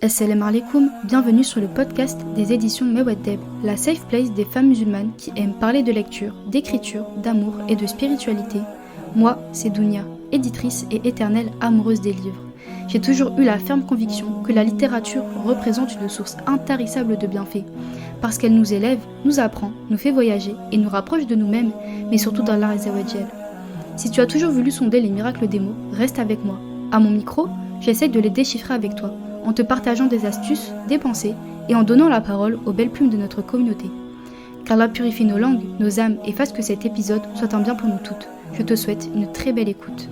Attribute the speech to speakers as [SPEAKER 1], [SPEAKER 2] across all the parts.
[SPEAKER 1] Assalamu alaikum, bienvenue sur le podcast des éditions Mewaddeb, la safe place des femmes musulmanes qui aiment parler de lecture, d'écriture, d'amour et de spiritualité. Moi, c'est Dounia, éditrice et éternelle amoureuse des livres. J'ai toujours eu la ferme conviction que la littérature représente une source intarissable de bienfaits, parce qu'elle nous élève, nous apprend, nous fait voyager et nous rapproche de nous-mêmes, mais surtout d'Allah Azza wa Jal. Si tu as toujours voulu sonder les miracles des mots, reste avec moi. À mon micro, j'essaye de les déchiffrer avec toi, en te partageant des astuces, des pensées et en donnant la parole aux belles plumes de notre communauté. Qu'Allah purifie nos langues, nos âmes et fasse que cet épisode soit un bien pour nous toutes. Je te souhaite une très belle écoute.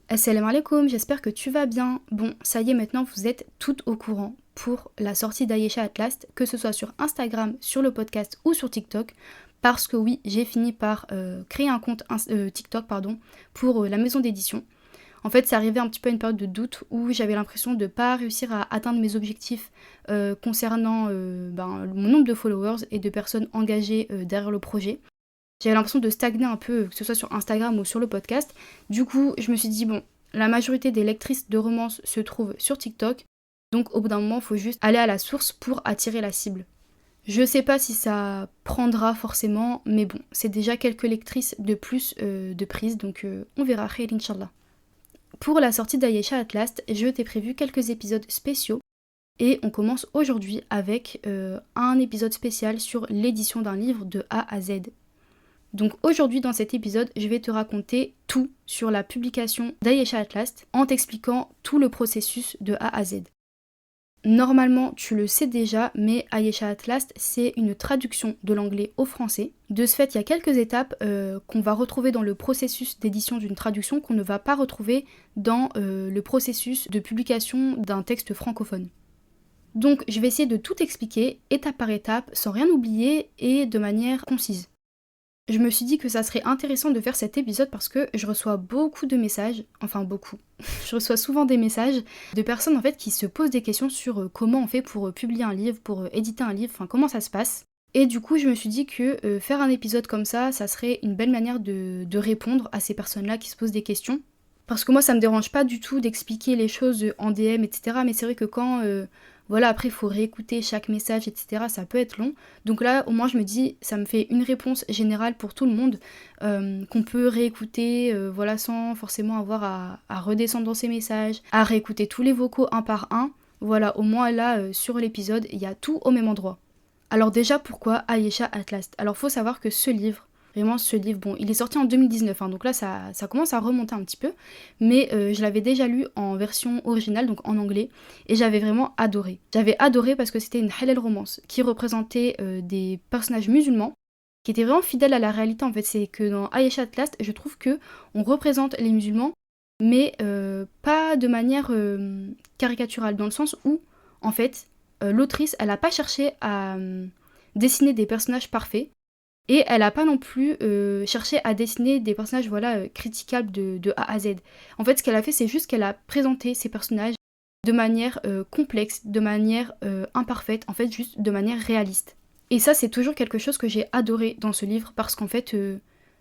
[SPEAKER 1] Assalamu alaikum, j'espère que tu vas bien. Bon, ça y est, maintenant vous êtes toutes au courant pour la sortie d'Ayesha At Last, que ce soit sur Instagram, sur le podcast ou sur TikTok. Parce que oui, j'ai fini par créer un compte TikTok pour la maison d'édition. En fait, c'est arrivé un petit peu à une période de doute où j'avais l'impression de ne pas réussir à atteindre mes objectifs concernant mon nombre de followers et de personnes engagées derrière le projet. J'avais l'impression de stagner un peu, que ce soit sur Instagram ou sur le podcast. Du coup, je me suis dit, bon, la majorité des lectrices de romances se trouvent sur TikTok. Donc au bout d'un moment, il faut juste aller à la source pour attirer la cible. Je sais pas si ça prendra forcément, mais bon, c'est déjà quelques lectrices de plus de prise, donc on verra, khair inshallah. Pour la sortie d'Ayesha At Last, je t'ai prévu quelques épisodes spéciaux, et on commence aujourd'hui avec un épisode spécial sur l'édition d'un livre de A à Z. Donc aujourd'hui dans cet épisode, je vais te raconter tout sur la publication d'Ayesha At Last, en t'expliquant tout le processus de A à Z. Normalement, tu le sais déjà, mais Ayesha At Last, c'est une traduction de l'anglais au français. De ce fait, il y a quelques étapes qu'on va retrouver dans le processus d'édition d'une traduction qu'on ne va pas retrouver dans le processus de publication d'un texte francophone. Donc, je vais essayer de tout expliquer, étape par étape, sans rien oublier et de manière concise. Je me suis dit que ça serait intéressant de faire cet épisode parce que je reçois beaucoup de messages, enfin beaucoup. Je reçois souvent des messages de personnes en fait qui se posent des questions sur comment on fait pour publier un livre, pour éditer un livre, enfin comment ça se passe. Et du coup je me suis dit que faire un épisode comme ça serait une belle manière de répondre à ces personnes-là qui se posent des questions. Parce que moi ça me dérange pas du tout d'expliquer les choses en DM, etc. Mais c'est vrai que quand... après il faut réécouter chaque message, etc. Ça peut être long. Donc là, au moins je me dis, ça me fait une réponse générale pour tout le monde, qu'on peut réécouter, sans forcément avoir à redescendre dans ses messages, à réécouter tous les vocaux un par un. Voilà, au moins là, sur l'épisode, il y a tout au même endroit. Alors déjà, pourquoi Ayesha At Last ? Alors faut savoir que ce livre, bon, il est sorti en 2019, donc là ça commence à remonter un petit peu, mais je l'avais déjà lu en version originale, donc en anglais, et j'avais vraiment adoré. J'avais adoré parce que c'était une halal romance qui représentait des personnages musulmans, qui étaient vraiment fidèles à la réalité en fait. C'est que dans Ayesha At Last, je trouve que on représente les musulmans, mais pas de manière caricaturale, dans le sens où, en fait, l'autrice, elle n'a pas cherché à dessiner des personnages parfaits, et elle n'a pas non plus cherché à dessiner des personnages critiquables de A à Z. En fait, ce qu'elle a fait, c'est juste qu'elle a présenté ces personnages de manière complexe, de manière imparfaite, en fait, juste de manière réaliste. Et ça, c'est toujours quelque chose que j'ai adoré dans ce livre, parce qu'en fait,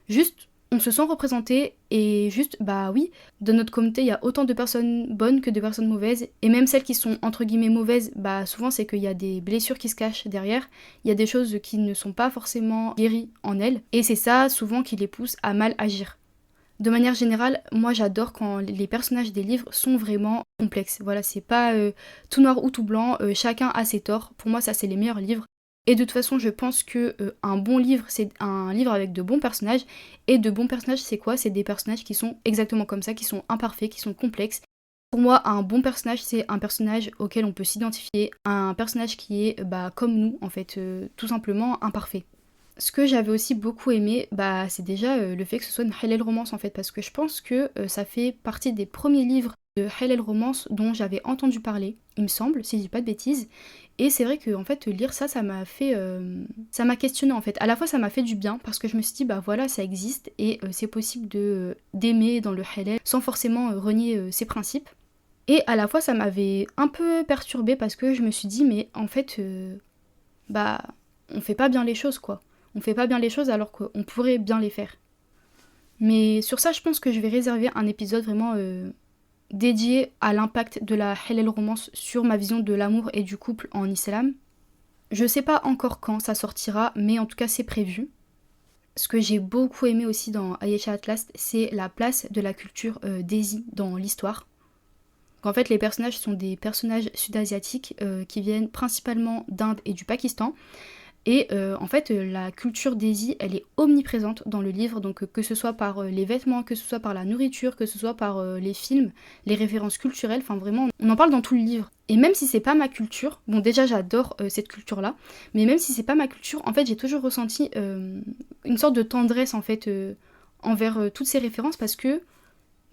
[SPEAKER 1] juste, on se sent représenté, et juste, bah oui, dans notre communauté, il y a autant de personnes bonnes que de personnes mauvaises, et même celles qui sont entre guillemets mauvaises, bah souvent c'est qu'il y a des blessures qui se cachent derrière, il y a des choses qui ne sont pas forcément guéries en elles, et c'est ça souvent qui les pousse à mal agir. De manière générale, moi j'adore quand les personnages des livres sont vraiment complexes. Voilà, c'est pas tout noir ou tout blanc, chacun a ses torts. Pour moi, ça c'est les meilleurs livres. Et de toute façon, je pense que un bon livre, c'est un livre avec de bons personnages. Et de bons personnages, c'est quoi ? C'est des personnages qui sont exactement comme ça, qui sont imparfaits, qui sont complexes. Pour moi, un bon personnage, c'est un personnage auquel on peut s'identifier, un personnage qui est comme nous, en fait, tout simplement imparfait. Ce que j'avais aussi beaucoup aimé, c'est déjà le fait que ce soit une halal romance en fait, parce que je pense que ça fait partie des premiers livres de halal romance dont j'avais entendu parler, il me semble, si je dis pas de bêtises. Et c'est vrai que en fait lire ça, ça m'a questionné en fait. À la fois ça m'a fait du bien parce que je me suis dit ça existe et c'est possible d'aimer dans le halal sans forcément renier ses principes. Et à la fois ça m'avait un peu perturbée parce que je me suis dit mais en fait on fait pas bien les choses quoi. On fait pas bien les choses alors qu'on pourrait bien les faire. Mais sur ça, je pense que je vais réserver un épisode vraiment dédié à l'impact de la halal romance sur ma vision de l'amour et du couple en islam. Je sais pas encore quand ça sortira, mais en tout cas c'est prévu. Ce que j'ai beaucoup aimé aussi dans Ayesha at Last, c'est la place de la culture Desi dans l'histoire. En fait, les personnages sont des personnages sud-asiatiques qui viennent principalement d'Inde et du Pakistan. Et en fait, la culture Desi, elle est omniprésente dans le livre, donc que ce soit par les vêtements, que ce soit par la nourriture, que ce soit par les films, les références culturelles, enfin vraiment, on en parle dans tout le livre. Et même si c'est pas ma culture, bon déjà j'adore cette culture-là, mais même si c'est pas ma culture, en fait j'ai toujours ressenti une sorte de tendresse en fait envers toutes ces références parce que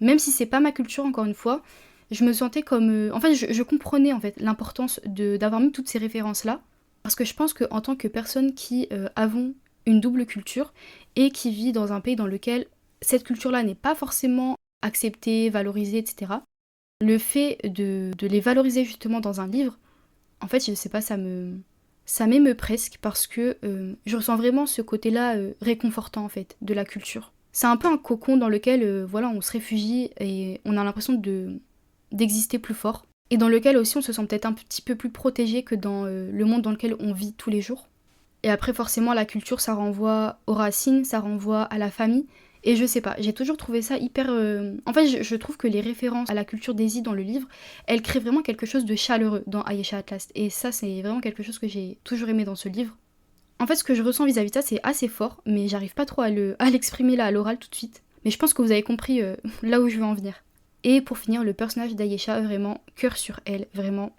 [SPEAKER 1] même si c'est pas ma culture encore une fois, je me sentais comme... en fait je comprenais en fait l'importance d'avoir mis toutes ces références-là. Parce que je pense qu'en tant que personne qui avons une double culture et qui vit dans un pays dans lequel cette culture-là n'est pas forcément acceptée, valorisée, etc., le fait de les valoriser justement dans un livre, en fait, je sais pas, ça m'émeut presque parce que je ressens vraiment ce côté-là réconfortant en fait de la culture. C'est un peu un cocon dans lequel voilà, on se réfugie et on a l'impression d'exister plus fort. Et dans lequel aussi on se sent peut-être un petit peu plus protégé que dans le monde dans lequel on vit tous les jours. Et après forcément la culture ça renvoie aux racines, ça renvoie à la famille. Et je sais pas, j'ai toujours trouvé ça hyper... En fait je trouve que les références à la culture Desi dans le livre, elles créent vraiment quelque chose de chaleureux dans Ayesha at Last. Et ça c'est vraiment quelque chose que j'ai toujours aimé dans ce livre. En fait ce que je ressens vis-à-vis de ça c'est assez fort, mais j'arrive pas trop à l'exprimer là à l'oral tout de suite. Mais je pense que vous avez compris là où je veux en venir. Et pour finir, le personnage d'Ayesha, vraiment, cœur sur elle, vraiment,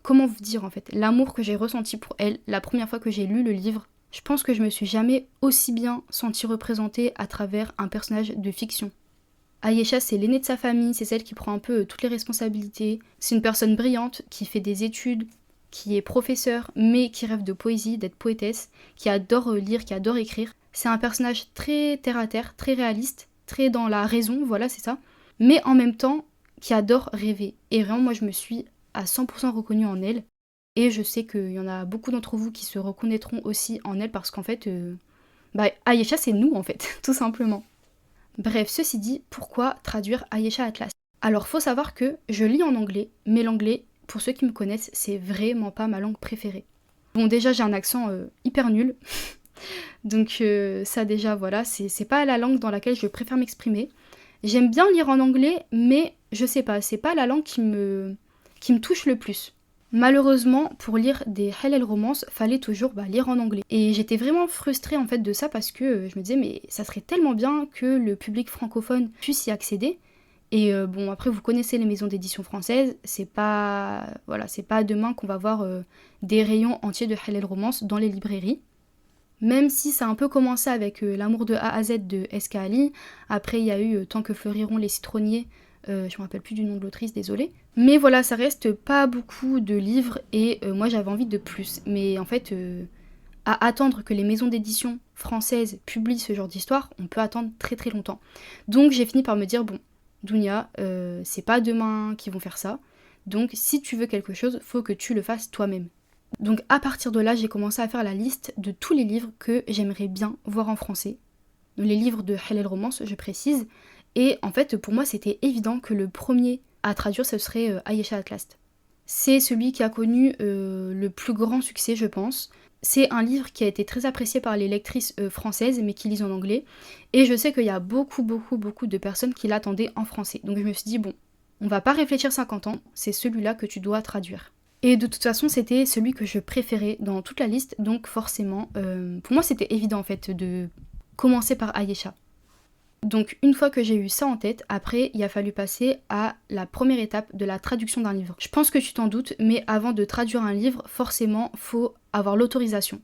[SPEAKER 1] comment vous dire en fait, l'amour que j'ai ressenti pour elle la première fois que j'ai lu le livre, je pense que je me suis jamais aussi bien sentie représentée à travers un personnage de fiction. Ayesha, c'est l'aînée de sa famille, c'est celle qui prend un peu toutes les responsabilités, c'est une personne brillante qui fait des études, qui est professeure, mais qui rêve de poésie, d'être poétesse, qui adore lire, qui adore écrire. C'est un personnage très terre-à-terre, très réaliste, très dans la raison, voilà, c'est ça. Mais en même temps qui adore rêver. Et vraiment, moi, je me suis à 100% reconnue en elle. Et je sais qu'il y en a beaucoup d'entre vous qui se reconnaîtront aussi en elle parce qu'en fait, Ayesha, c'est nous, en fait, tout simplement. Bref, ceci dit, pourquoi traduire Ayesha at Last ? Alors, faut savoir que je lis en anglais, mais l'anglais, pour ceux qui me connaissent, c'est vraiment pas ma langue préférée. Bon, déjà, j'ai un accent hyper nul. Donc ça, déjà, voilà, c'est pas la langue dans laquelle je préfère m'exprimer. J'aime bien lire en anglais, mais je sais pas, c'est pas la langue qui me touche le plus. Malheureusement, pour lire des halal romances, fallait toujours lire en anglais. Et j'étais vraiment frustrée en fait de ça parce que je me disais mais ça serait tellement bien que le public francophone puisse y accéder. Et bon, après vous connaissez les maisons d'édition françaises, c'est pas demain qu'on va voir des rayons entiers de halal romances dans les librairies. Même si ça a un peu commencé avec L'amour de A à Z de S.K. Ali, après il y a eu Tant que fleuriront les citronniers, je me rappelle plus du nom de l'autrice, désolée. Mais voilà, ça reste pas beaucoup de livres et moi j'avais envie de plus. Mais en fait, à attendre que les maisons d'édition françaises publient ce genre d'histoire, on peut attendre très très longtemps. Donc j'ai fini par me dire, bon, Dounia, c'est pas demain qu'ils vont faire ça, donc si tu veux quelque chose, faut que tu le fasses toi-même. Donc à partir de là, j'ai commencé à faire la liste de tous les livres que j'aimerais bien voir en français. Les livres de halal romance, je précise. Et en fait, pour moi, c'était évident que le premier à traduire, ce serait Ayesha at Last. C'est celui qui a connu le plus grand succès, je pense. C'est un livre qui a été très apprécié par les lectrices françaises, mais qui lisent en anglais. Et je sais qu'il y a beaucoup de personnes qui l'attendaient en français. Donc je me suis dit, bon, on va pas réfléchir 50 ans, c'est celui-là que tu dois traduire. Et de toute façon, c'était celui que je préférais dans toute la liste, donc forcément, pour moi c'était évident en fait de commencer par Ayesha. Donc une fois que j'ai eu ça en tête, après il a fallu passer à la première étape de la traduction d'un livre. Je pense que tu t'en doutes, mais avant de traduire un livre, forcément, faut avoir l'autorisation.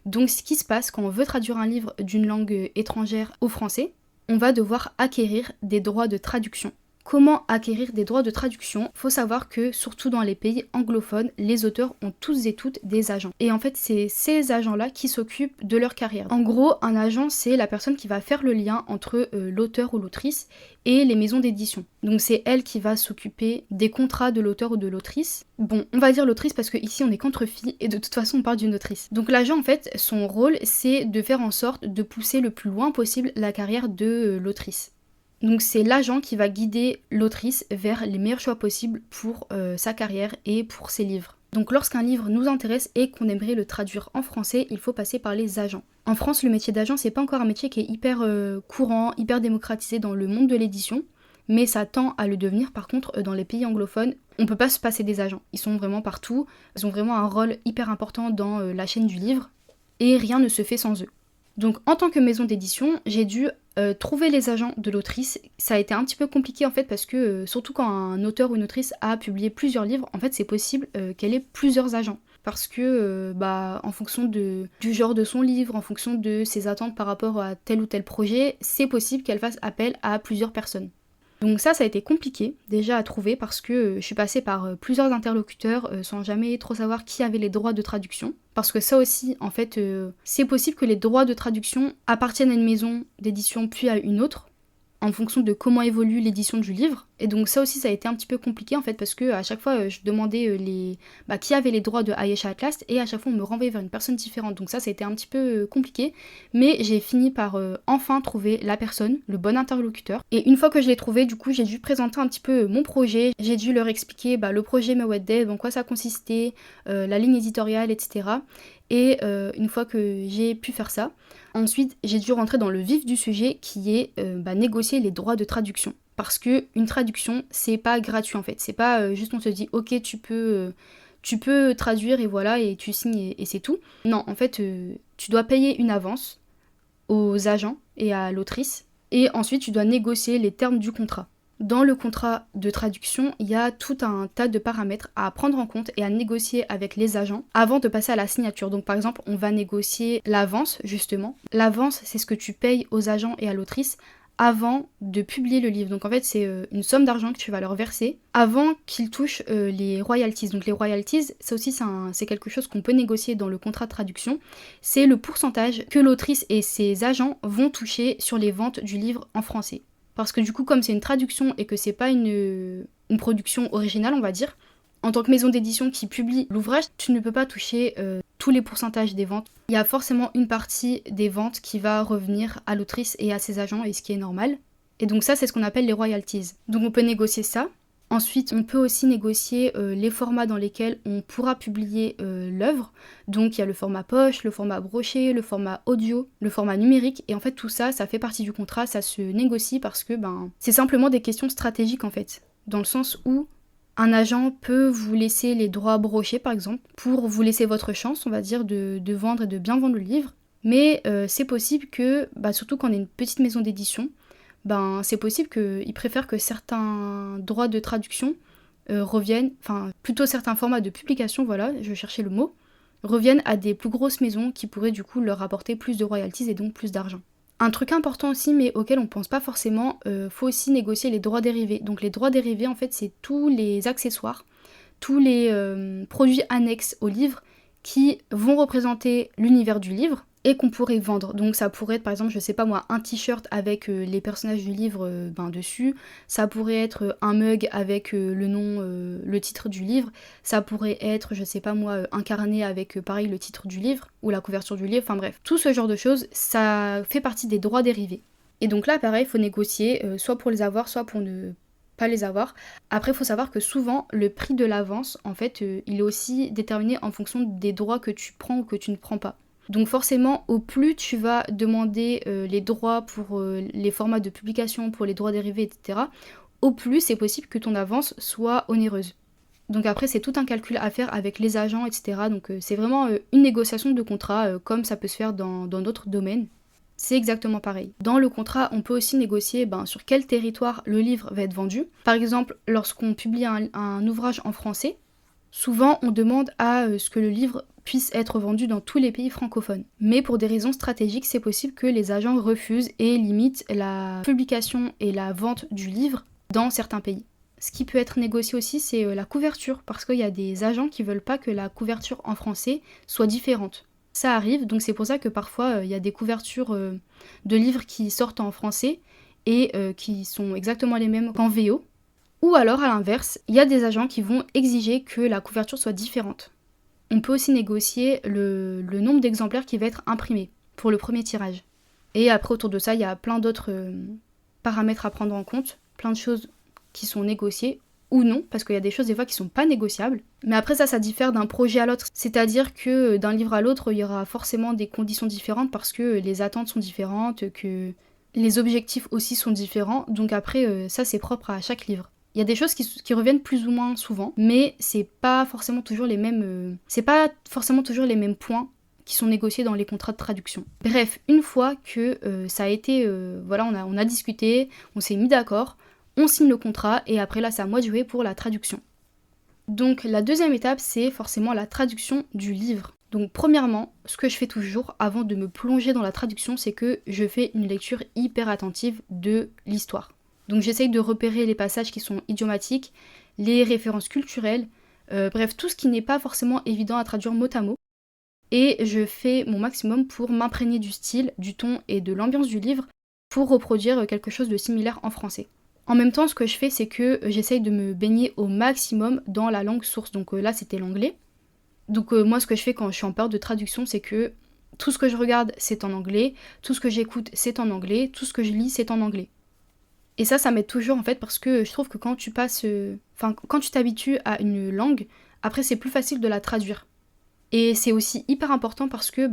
[SPEAKER 1] Donc ce qui se passe quand on veut traduire un livre d'une langue étrangère au français, on va devoir acquérir des droits de traduction. Comment acquérir des droits de traduction ? Faut savoir que, surtout dans les pays anglophones, les auteurs ont tous et toutes des agents. Et en fait, c'est ces agents-là qui s'occupent de leur carrière. En gros, un agent, c'est la personne qui va faire le lien entre l'auteur ou l'autrice et les maisons d'édition. Donc c'est elle qui va s'occuper des contrats de l'auteur ou de l'autrice. Bon, on va dire l'autrice parce qu'ici on est qu'entre filles et de toute façon on parle d'une autrice. Donc l'agent, en fait, son rôle, c'est de faire en sorte de pousser le plus loin possible la carrière de l'autrice. Donc c'est l'agent qui va guider l'autrice vers les meilleurs choix possibles pour sa carrière et pour ses livres. Donc lorsqu'un livre nous intéresse et qu'on aimerait le traduire en français, il faut passer par les agents. En France, le métier d'agent, c'est pas encore un métier qui est hyper courant, hyper démocratisé dans le monde de l'édition, mais ça tend à le devenir. Par contre, dans les pays anglophones, on peut pas se passer des agents. Ils sont vraiment partout, ils ont vraiment un rôle hyper important dans la chaîne du livre, et rien ne se fait sans eux. Donc en tant que maison d'édition, j'ai dû trouver les agents de l'autrice. Ça a été un petit peu compliqué en fait parce que surtout quand un auteur ou une autrice a publié plusieurs livres, en fait c'est possible qu'elle ait plusieurs agents. Parce que en fonction du genre de son livre, en fonction de ses attentes par rapport à tel ou tel projet, c'est possible qu'elle fasse appel à plusieurs personnes. Donc ça a été compliqué déjà à trouver parce que je suis passée par plusieurs interlocuteurs sans jamais trop savoir qui avait les droits de traduction. Parce que ça aussi, en fait, c'est possible que les droits de traduction appartiennent à une maison d'édition puis à une autre, en fonction de comment évolue l'édition du livre. Et donc ça aussi, ça a été un petit peu compliqué en fait, parce que à chaque fois, je demandais qui avait les droits de Ayesha Atlas, et à chaque fois, on me renvoyait vers une personne différente. Donc ça a été un petit peu compliqué, mais j'ai fini par enfin trouver la personne, le bon interlocuteur. Et une fois que je l'ai trouvé, du coup, j'ai dû présenter un petit peu mon projet. J'ai dû leur expliquer le projet Mewed Dev, en quoi ça consistait, la ligne éditoriale, etc. Et une fois que j'ai pu faire ça, ensuite j'ai dû rentrer dans le vif du sujet qui est négocier les droits de traduction. Parce que une traduction, c'est pas gratuit en fait. C'est pas juste on te dit ok tu peux traduire et voilà et tu signes et c'est tout. Non, en fait tu dois payer une avance aux agents et à l'autrice et ensuite tu dois négocier les termes du contrat. Dans le contrat de traduction, il y a tout un tas de paramètres à prendre en compte et à négocier avec les agents avant de passer à la signature. Donc par exemple, on va négocier l'avance justement. L'avance, c'est ce que tu payes aux agents et à l'autrice avant de publier le livre. Donc en fait, c'est une somme d'argent que tu vas leur verser avant qu'ils touchent les royalties. Donc les royalties, ça aussi c'est quelque chose qu'on peut négocier dans le contrat de traduction. C'est le pourcentage que l'autrice et ses agents vont toucher sur les ventes du livre en français. Parce que du coup, comme c'est une traduction et que c'est pas une production originale, on va dire, en tant que maison d'édition qui publie l'ouvrage, tu ne peux pas toucher tous les pourcentages des ventes. Il y a forcément une partie des ventes qui va revenir à l'autrice et à ses agents, et ce qui est normal. Et donc ça, c'est ce qu'on appelle les royalties. Donc on peut négocier ça. Ensuite, on peut aussi négocier les formats dans lesquels on pourra publier l'œuvre. Donc il y a le format poche, le format broché, le format audio, le format numérique. Et en fait tout ça, ça fait partie du contrat, ça se négocie parce que c'est simplement des questions stratégiques en fait. Dans le sens où un agent peut vous laisser les droits brochés par exemple, pour vous laisser votre chance, on va dire, de vendre et de bien vendre le livre. Mais c'est possible que, surtout quand on est une petite maison d'édition, c'est possible qu'ils préfèrent que certains droits de traduction reviennent, enfin plutôt certains formats de publication, voilà, je cherchais le mot, reviennent à des plus grosses maisons qui pourraient du coup leur apporter plus de royalties et donc plus d'argent. Un truc important aussi, mais auquel on pense pas forcément, faut aussi négocier les droits dérivés. Donc les droits dérivés, en fait, c'est tous les accessoires, tous les produits annexes au livre qui vont représenter l'univers du livre et qu'on pourrait vendre. Donc ça pourrait être par exemple, je sais pas moi, un t-shirt avec les personnages du livre dessus, ça pourrait être un mug avec le nom, le titre du livre, ça pourrait être, je sais pas moi, un carnet avec pareil le titre du livre ou la couverture du livre, enfin bref, tout ce genre de choses, ça fait partie des droits dérivés. Et donc là pareil, il faut négocier soit pour les avoir, soit pour ne pas les avoir. Après, il faut savoir que souvent, le prix de l'avance, en fait, il est aussi déterminé en fonction des droits que tu prends ou que tu ne prends pas. Donc forcément, au plus tu vas demander les droits pour les formats de publication, pour les droits dérivés, etc., au plus c'est possible que ton avance soit onéreuse. Donc après, c'est tout un calcul à faire avec les agents, etc. Donc c'est vraiment une négociation de contrat, comme ça peut se faire dans d'autres domaines. C'est exactement pareil. Dans le contrat, on peut aussi négocier sur quel territoire le livre va être vendu. Par exemple, lorsqu'on publie un ouvrage en français, souvent on demande à ce que le livre puisse être vendu dans tous les pays francophones. Mais pour des raisons stratégiques, c'est possible que les agents refusent et limitent la publication et la vente du livre dans certains pays. Ce qui peut être négocié aussi, c'est la couverture, parce qu'il y a des agents qui veulent pas que la couverture en français soit différente. Ça arrive, donc c'est pour ça que parfois il y a des couvertures de livres qui sortent en français et qui sont exactement les mêmes qu'en VO. Ou alors, à l'inverse, il y a des agents qui vont exiger que la couverture soit différente. On peut aussi négocier le nombre d'exemplaires qui va être imprimé pour le premier tirage. Et après, autour de ça, il y a plein d'autres paramètres à prendre en compte, plein de choses qui sont négociées ou non, parce qu'il y a des choses des fois qui sont pas négociables. Mais après ça diffère d'un projet à l'autre. C'est-à-dire que d'un livre à l'autre, il y aura forcément des conditions différentes parce que les attentes sont différentes, que les objectifs aussi sont différents. Donc après, ça c'est propre à chaque livre. Il y a des choses qui reviennent plus ou moins souvent, mais c'est pas forcément toujours les mêmes points qui sont négociés dans les contrats de traduction. Bref, une fois que ça a été, voilà, on a discuté, on s'est mis d'accord, on signe le contrat et après là c'est à moi de jouer pour la traduction. Donc la deuxième étape c'est forcément la traduction du livre. Donc premièrement, ce que je fais toujours avant de me plonger dans la traduction, c'est que je fais une lecture hyper attentive de l'histoire. Donc j'essaye de repérer les passages qui sont idiomatiques, les références culturelles, bref tout ce qui n'est pas forcément évident à traduire mot à mot. Et je fais mon maximum pour m'imprégner du style, du ton et de l'ambiance du livre pour reproduire quelque chose de similaire en français. En même temps, ce que je fais, c'est que j'essaye de me baigner au maximum dans la langue source. Donc là, c'était l'anglais. Donc moi, ce que je fais quand je suis en période de traduction, c'est que tout ce que je regarde, c'est en anglais. Tout ce que j'écoute, c'est en anglais. Tout ce que je lis, c'est en anglais. Et ça m'aide toujours en fait parce que je trouve que quand tu t'habitues à une langue, après c'est plus facile de la traduire. Et c'est aussi hyper important parce que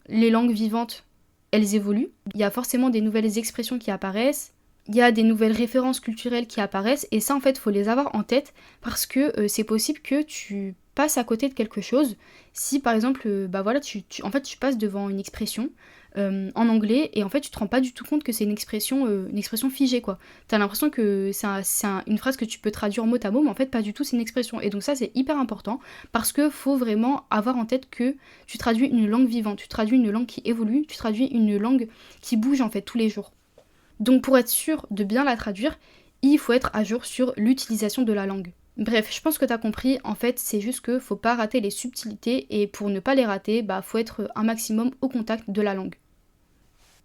[SPEAKER 1] les langues vivantes, elles évoluent. Il y a forcément des nouvelles expressions qui apparaissent. Il y a des nouvelles références culturelles qui apparaissent et ça en fait faut les avoir en tête parce que c'est possible que tu passes à côté de quelque chose si par exemple tu passes devant une expression en anglais et en fait tu te rends pas du tout compte que c'est une expression figée quoi. T'as l'impression que c'est une phrase que tu peux traduire mot à mot mais en fait pas du tout, c'est une expression et donc ça c'est hyper important parce que faut vraiment avoir en tête que tu traduis une langue vivante, tu traduis une langue qui évolue, tu traduis une langue qui bouge en fait tous les jours. Donc pour être sûr de bien la traduire, il faut être à jour sur l'utilisation de la langue. Bref, je pense que t'as compris, en fait c'est juste que faut pas rater les subtilités et pour ne pas les rater, faut être un maximum au contact de la langue.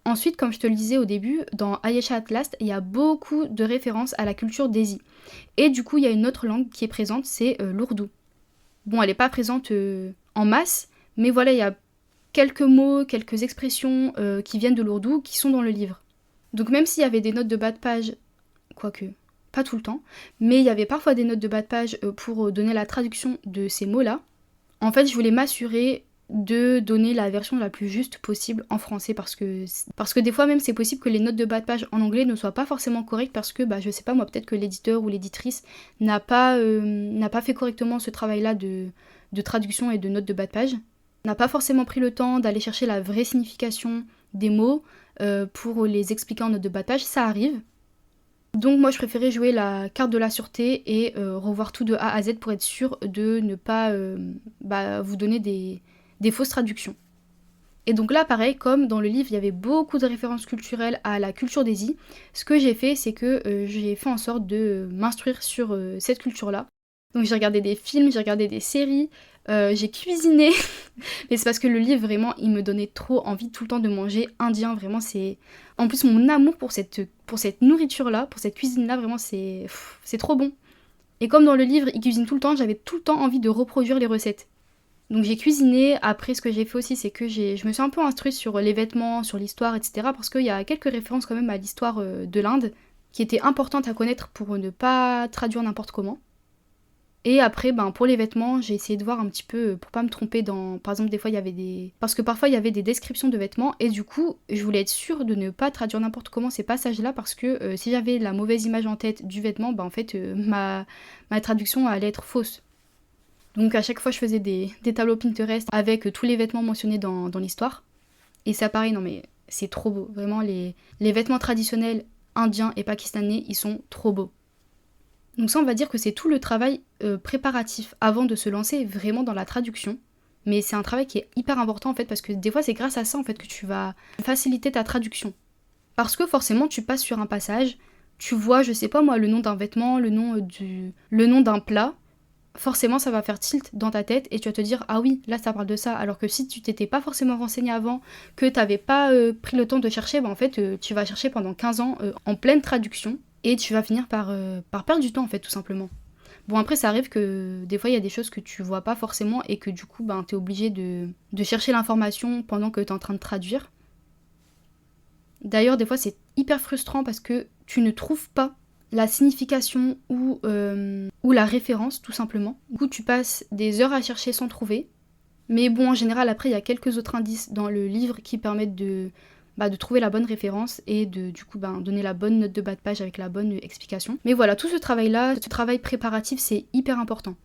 [SPEAKER 1] Ensuite, comme je te le disais au début, dans Ayesha at Last, il y a beaucoup de références à la culture d'Ezi. Et du coup, il y a une autre langue qui est présente, c'est l'ourdou. Bon, elle n'est pas présente en masse, mais voilà, il y a quelques mots, quelques expressions qui viennent de l'ourdou qui sont dans le livre. Donc même s'il y avait des notes de bas de page, quoique pas tout le temps, mais il y avait parfois des notes de bas de page pour donner la traduction de ces mots-là, en fait je voulais m'assurer de donner la version la plus juste possible en français parce que des fois même c'est possible que les notes de bas de page en anglais ne soient pas forcément correctes parce que je sais pas moi, peut-être que l'éditeur ou l'éditrice n'a pas fait correctement ce travail-là de traduction et de notes de bas de page, n'a pas forcément pris le temps d'aller chercher la vraie signification des mots pour les expliquer en note de bas de page, ça arrive. Donc moi je préférais jouer la carte de la sûreté et revoir tout de A à Z pour être sûre de ne pas vous donner des fausses traductions. Et donc là pareil, comme dans le livre il y avait beaucoup de références culturelles à la culture d'Ezi, ce que j'ai fait c'est que j'ai fait en sorte de m'instruire sur cette culture-là. Donc j'ai regardé des films, j'ai regardé des séries, j'ai cuisiné, mais c'est parce que le livre vraiment il me donnait trop envie tout le temps de manger indien, vraiment c'est... En plus mon amour pour cette nourriture-là, pour cette cuisine-là, vraiment c'est trop bon. Et comme dans le livre il cuisine tout le temps, j'avais tout le temps envie de reproduire les recettes. Donc j'ai cuisiné, après ce que j'ai fait aussi c'est que je me suis un peu instruite sur les vêtements, sur l'histoire, etc. Parce qu'il y a quelques références quand même à l'histoire de l'Inde qui étaient importantes à connaître pour ne pas traduire n'importe comment. Et après, pour les vêtements, j'ai essayé de voir un petit peu pour pas me tromper dans... Par exemple, des fois, il y avait des... Parce que parfois, il y avait des descriptions de vêtements et du coup, je voulais être sûre de ne pas traduire n'importe comment ces passages-là parce que si j'avais la mauvaise image en tête du vêtement, en fait, ma traduction allait être fausse. Donc à chaque fois, je faisais des tableaux Pinterest avec tous les vêtements mentionnés dans l'histoire. Et ça, pareil, non mais c'est trop beau. Vraiment, les vêtements traditionnels indiens et pakistanais, ils sont trop beaux. Donc ça, on va dire que c'est tout le travail préparatif avant de se lancer vraiment dans la traduction. Mais c'est un travail qui est hyper important en fait parce que des fois c'est grâce à ça en fait que tu vas faciliter ta traduction. Parce que forcément tu passes sur un passage, tu vois, je sais pas moi, le nom d'un vêtement, le nom d'un plat, forcément ça va faire tilt dans ta tête et tu vas te dire ah oui, là ça parle de ça. Alors que si tu t'étais pas forcément renseigné avant, que t'avais pas pris le temps de chercher, en fait tu vas chercher pendant 15 ans en pleine traduction. Et tu vas finir par perdre du temps en fait tout simplement. Bon après ça arrive que des fois il y a des choses que tu vois pas forcément et que du coup t'es obligé de chercher l'information pendant que t'es en train de traduire. D'ailleurs des fois c'est hyper frustrant parce que tu ne trouves pas la signification ou la référence tout simplement. Du coup tu passes des heures à chercher sans trouver. Mais bon, en général, après, il y a quelques autres indices dans le livre qui permettent de trouver la bonne référence et de donner la bonne note de bas de page avec la bonne explication. Mais voilà, tout ce travail-là, ce travail préparatif, c'est hyper important.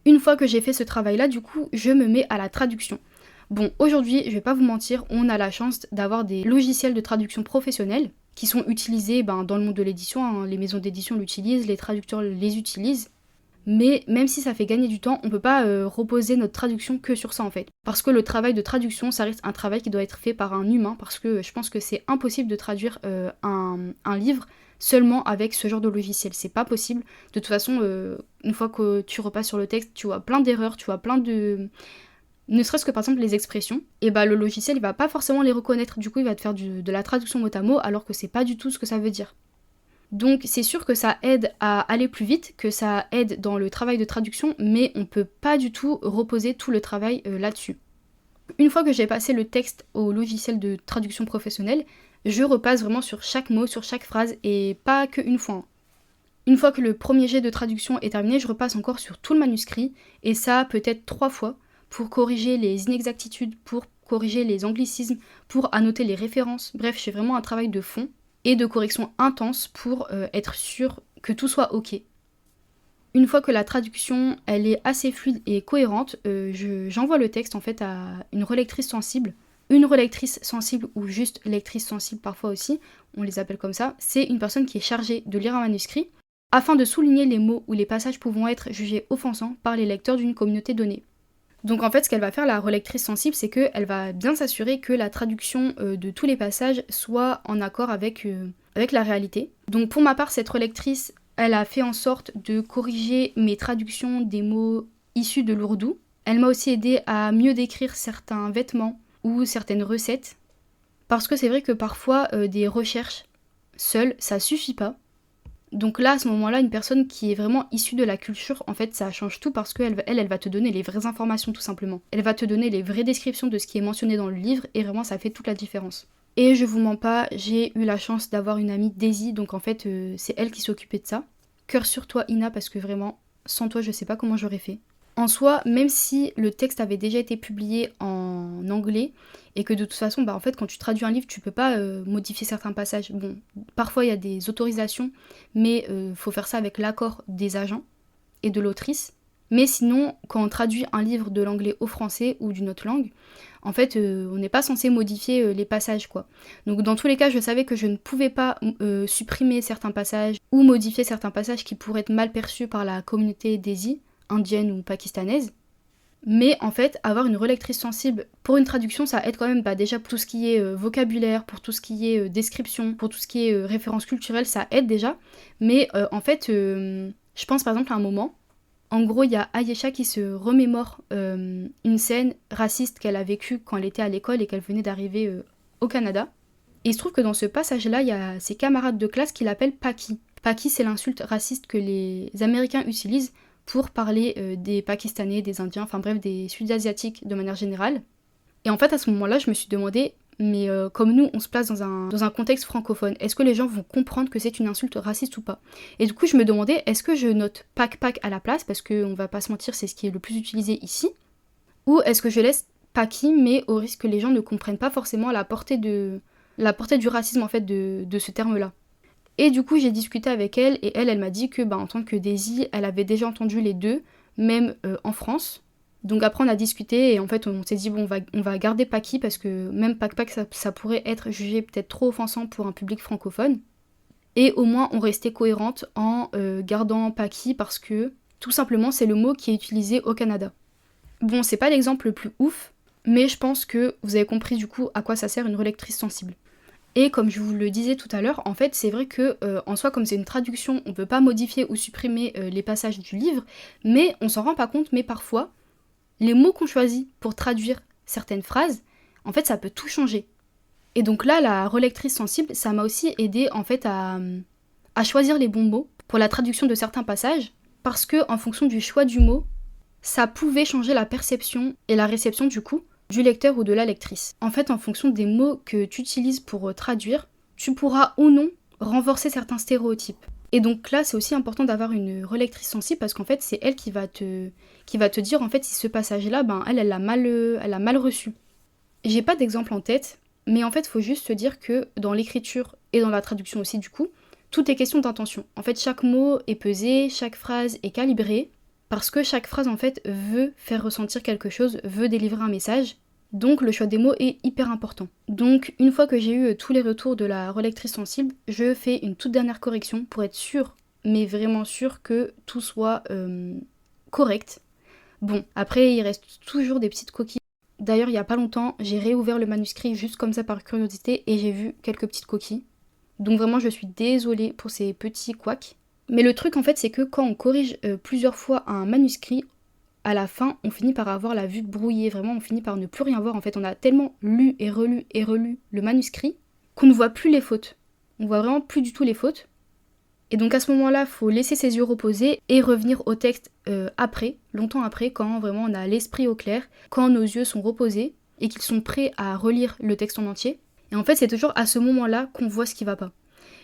[SPEAKER 1] Une fois que j'ai fait ce travail-là, du coup, je me mets à la traduction. Bon, aujourd'hui, je vais pas vous mentir, on a la chance d'avoir des logiciels de traduction professionnels qui sont utilisés dans le monde de l'édition, hein. Les maisons d'édition l'utilisent, les traducteurs les utilisent. Mais même si ça fait gagner du temps, on peut pas reposer notre traduction que sur ça en fait. Parce que le travail de traduction, ça reste un travail qui doit être fait par un humain, parce que je pense que c'est impossible de traduire un livre seulement avec ce genre de logiciel. C'est pas possible. De toute façon, une fois que tu repasses sur le texte, tu vois plein d'erreurs, tu vois plein de... Ne serait-ce que par exemple les expressions, et le logiciel il va pas forcément les reconnaître, du coup il va te faire de la traduction mot à mot alors que c'est pas du tout ce que ça veut dire. Donc c'est sûr que ça aide à aller plus vite, que ça aide dans le travail de traduction, mais on peut pas du tout reposer tout le travail là-dessus. Une fois que j'ai passé le texte au logiciel de traduction professionnelle, je repasse vraiment sur chaque mot, sur chaque phrase, et pas qu'une fois. Une fois que le premier jet de traduction est terminé, je repasse encore sur tout le manuscrit, et ça peut-être 3 fois, pour corriger les inexactitudes, pour corriger les anglicismes, pour annoter les références. Bref, je fais vraiment un travail de fond et de correction intense pour être sûr que tout soit ok. Une fois que la traduction elle est assez fluide et cohérente, j'envoie le texte en fait à une relectrice sensible. Une relectrice sensible ou juste lectrice sensible parfois aussi, on les appelle comme ça, c'est une personne qui est chargée de lire un manuscrit afin de souligner les mots ou les passages pouvant être jugés offensants par les lecteurs d'une communauté donnée. Donc en fait, ce qu'elle va faire, la relectrice sensible, c'est qu'elle va bien s'assurer que la traduction de tous les passages soit en accord avec la réalité. Donc pour ma part, cette relectrice, elle a fait en sorte de corriger mes traductions des mots issus de l'ourdou. Elle m'a aussi aidé à mieux décrire certains vêtements ou certaines recettes. Parce que c'est vrai que parfois, des recherches seules, ça suffit pas. Donc là, à ce moment-là, une personne qui est vraiment issue de la culture, en fait, ça change tout parce qu'elle va te donner les vraies informations tout simplement. Elle va te donner les vraies descriptions de ce qui est mentionné dans le livre et vraiment ça fait toute la différence. Et je vous mens pas, j'ai eu la chance d'avoir une amie, Daisy, donc en fait, c'est elle qui s'occupait de ça. Cœur sur toi, Ina, parce que vraiment, sans toi, je sais pas comment j'aurais fait. En soi, même si le texte avait déjà été publié en anglais et que de toute façon, en fait, quand tu traduis un livre, tu peux pas modifier certains passages. Bon, parfois il y a des autorisations, mais faut faire ça avec l'accord des agents et de l'autrice. Mais sinon, quand on traduit un livre de l'anglais au français ou d'une autre langue, en fait, on n'est pas censé modifier les passages, quoi. Donc dans tous les cas, je savais que je ne pouvais pas supprimer certains passages ou modifier certains passages qui pourraient être mal perçus par la communauté Daisy, indienne ou pakistanaise. Mais en fait, avoir une relectrice sensible pour une traduction, ça aide quand même déjà pour tout ce qui est vocabulaire, pour tout ce qui est description, pour tout ce qui est référence culturelle, ça aide déjà. Mais en fait, je pense par exemple à un moment, en gros, il y a Ayesha qui se remémore une scène raciste qu'elle a vécue quand elle était à l'école et qu'elle venait d'arriver au Canada. Et il se trouve que dans ce passage-là, il y a ses camarades de classe qui l'appellent Paki. Paki, c'est l'insulte raciste que les Américains utilisent pour parler des Pakistanais, des Indiens, enfin bref, des Sud-Asiatiques de manière générale. Et en fait, à ce moment-là, je me suis demandé, mais comme nous, on se place dans un contexte francophone, est-ce que les gens vont comprendre que c'est une insulte raciste ou pas? Et du coup, je me demandais, est-ce que je note Pak à la place, parce qu'on va pas se mentir, c'est ce qui est le plus utilisé ici, ou est-ce que je laisse Paki, mais au risque que les gens ne comprennent pas forcément la portée du racisme en fait de ce terme-là. Et du coup, j'ai discuté avec elle et elle m'a dit que en tant que Daisy, elle avait déjà entendu les deux, même en France. Donc après, on a discuté et en fait, on s'est dit, bon, on va garder Paki parce que même Pak, ça pourrait être jugé peut-être trop offensant pour un public francophone. Et au moins, on restait cohérente en gardant Paki parce que, tout simplement, c'est le mot qui est utilisé au Canada. Bon, c'est pas l'exemple le plus ouf, mais je pense que vous avez compris du coup à quoi ça sert une relectrice sensible. Et comme je vous le disais tout à l'heure, en fait, c'est vrai que en soi, comme c'est une traduction, on peut pas modifier ou supprimer les passages du livre, mais on s'en rend pas compte, mais parfois, les mots qu'on choisit pour traduire certaines phrases, en fait, ça peut tout changer. Et donc là, la relectrice sensible, ça m'a aussi aidé en fait à choisir les bons mots pour la traduction de certains passages, parce que en fonction du choix du mot, ça pouvait changer la perception et la réception du coup du lecteur ou de la lectrice. En fait, en fonction des mots que tu utilises pour traduire, tu pourras ou non renforcer certains stéréotypes. Et donc là, c'est aussi important d'avoir une relectrice sensible parce qu'en fait, c'est elle qui va te dire en fait si ce passage-là, ben elle a mal reçu. J'ai pas d'exemple en tête, mais en fait, il faut juste se dire que dans l'écriture et dans la traduction aussi du coup, tout est question d'intention. En fait, chaque mot est pesé, chaque phrase est calibrée, parce que chaque phrase en fait veut faire ressentir quelque chose, veut délivrer un message. Donc le choix des mots est hyper important. Donc une fois que j'ai eu tous les retours de la relectrice sensible, je fais une toute dernière correction pour être sûre, mais vraiment sûre que tout soit correct. Bon, après il reste toujours des petites coquilles. D'ailleurs il y a pas longtemps, j'ai réouvert le manuscrit juste comme ça par curiosité et j'ai vu quelques petites coquilles. Donc vraiment je suis désolée pour ces petits couacs. Mais le truc en fait c'est que quand on corrige plusieurs fois un manuscrit, à la fin, on finit par avoir la vue brouillée, vraiment, on finit par ne plus rien voir. En fait, on a tellement lu et relu le manuscrit qu'on ne voit plus les fautes. On voit vraiment plus du tout les fautes. Et donc à ce moment-là, il faut laisser ses yeux reposer et revenir au texte après, longtemps après, quand vraiment on a l'esprit au clair, quand nos yeux sont reposés et qu'ils sont prêts à relire le texte en entier. Et en fait, c'est toujours à ce moment-là qu'on voit ce qui va pas.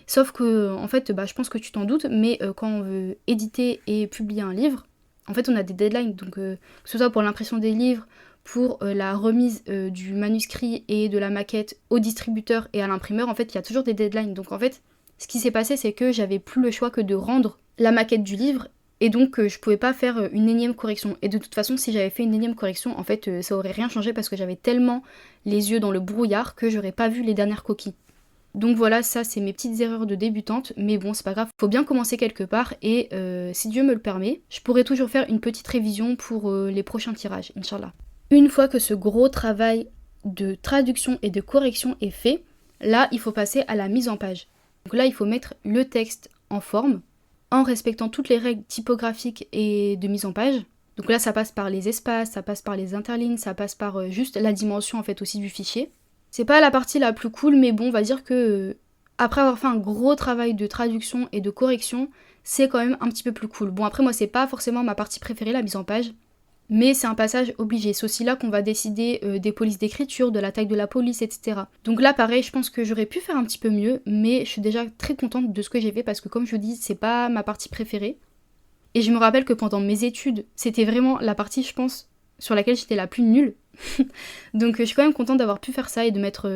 [SPEAKER 1] Sauf que, en fait, je pense que tu t'en doutes, mais quand on veut éditer et publier un livre, en fait, on a des deadlines, donc que ce soit pour l'impression des livres, pour la remise du manuscrit et de la maquette au distributeur et à l'imprimeur, en fait, il y a toujours des deadlines. Donc en fait, ce qui s'est passé, c'est que j'avais plus le choix que de rendre la maquette du livre, et donc je pouvais pas faire une énième correction. Et de toute façon, si j'avais fait une énième correction, en fait, ça aurait rien changé parce que j'avais tellement les yeux dans le brouillard que j'aurais pas vu les dernières coquilles. Donc voilà, ça c'est mes petites erreurs de débutante, mais bon c'est pas grave, faut bien commencer quelque part et si Dieu me le permet, je pourrai toujours faire une petite révision pour les prochains tirages, Inch'Allah. Une fois que ce gros travail de traduction et de correction est fait, là il faut passer à la mise en page. Donc là il faut mettre le texte en forme, en respectant toutes les règles typographiques et de mise en page. Donc là ça passe par les espaces, ça passe par les interlignes, ça passe par juste la dimension en fait aussi du fichier. C'est pas la partie la plus cool, mais bon, on va dire que après avoir fait un gros travail de traduction et de correction, c'est quand même un petit peu plus cool. Bon, après, moi, c'est pas forcément ma partie préférée, la mise en page, mais c'est un passage obligé. C'est aussi là qu'on va décider des polices d'écriture, de la taille de la police, etc. Donc là, pareil, je pense que j'aurais pu faire un petit peu mieux, mais je suis déjà très contente de ce que j'ai fait parce que, comme je vous dis, c'est pas ma partie préférée. Et je me rappelle que pendant mes études, c'était vraiment la partie, je pense, sur laquelle j'étais la plus nulle. Donc je suis quand même contente d'avoir pu faire ça et de m'être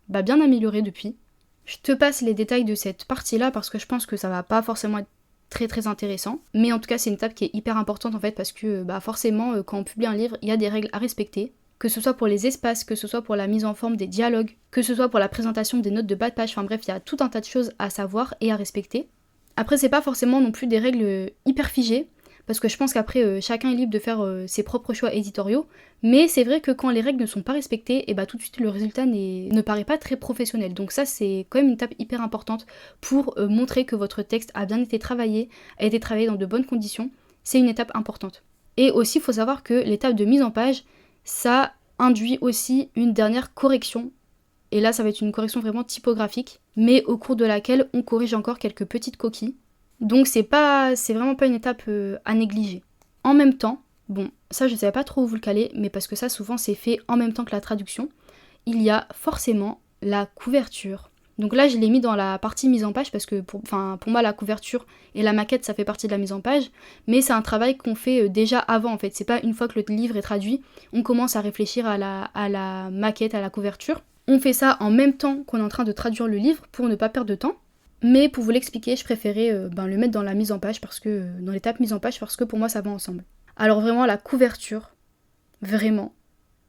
[SPEAKER 1] bien améliorée depuis. Je te passe les détails de cette partie-là parce que je pense que ça va pas forcément être très très intéressant. Mais en tout cas c'est une étape qui est hyper importante en fait parce que forcément quand on publie un livre, il y a des règles à respecter. Que ce soit pour les espaces, que ce soit pour la mise en forme des dialogues, que ce soit pour la présentation des notes de bas de page, enfin bref, il y a tout un tas de choses à savoir et à respecter. Après c'est pas forcément non plus des règles hyper figées. Parce que je pense qu'après, chacun est libre de faire ses propres choix éditoriaux. Mais c'est vrai que quand les règles ne sont pas respectées, et tout de suite le résultat ne paraît pas très professionnel. Donc ça, c'est quand même une étape hyper importante pour montrer que votre texte a bien été travaillé, a été travaillé dans de bonnes conditions. C'est une étape importante. Et aussi, il faut savoir que l'étape de mise en page, ça induit aussi une dernière correction. Et là, ça va être une correction vraiment typographique, mais au cours de laquelle on corrige encore quelques petites coquilles. Donc c'est vraiment pas une étape à négliger. En même temps, bon, ça je savais pas trop où vous le caler, mais parce que ça souvent c'est fait en même temps que la traduction, il y a forcément la couverture. Donc là je l'ai mis dans la partie mise en page parce que pour moi la couverture et la maquette ça fait partie de la mise en page, mais c'est un travail qu'on fait déjà avant en fait. C'est pas une fois que le livre est traduit, on commence à réfléchir à la maquette, à la couverture. On fait ça en même temps qu'on est en train de traduire le livre pour ne pas perdre de temps. Mais pour vous l'expliquer, je préférais le mettre dans la mise en page dans l'étape mise en page parce que pour moi ça va ensemble. Alors vraiment la couverture, vraiment,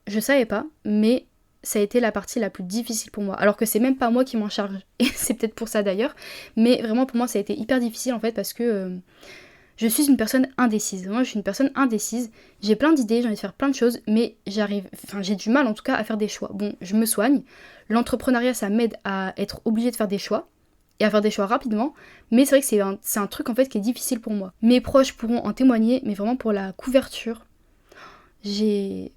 [SPEAKER 1] je savais pas, mais ça a été la partie la plus difficile pour moi. Alors que c'est même pas moi qui m'en charge, et c'est peut-être pour ça d'ailleurs, mais vraiment pour moi ça a été hyper difficile en fait parce que je suis une personne indécise. Moi je suis une personne indécise, j'ai plein d'idées, j'ai envie de faire plein de choses, mais j'ai du mal en tout cas à faire des choix. Bon, je me soigne, l'entrepreneuriat ça m'aide à être obligée de faire des choix, et à faire des choix rapidement, mais c'est vrai que c'est un truc en fait qui est difficile pour moi. Mes proches pourront en témoigner, mais vraiment pour la couverture, j'ai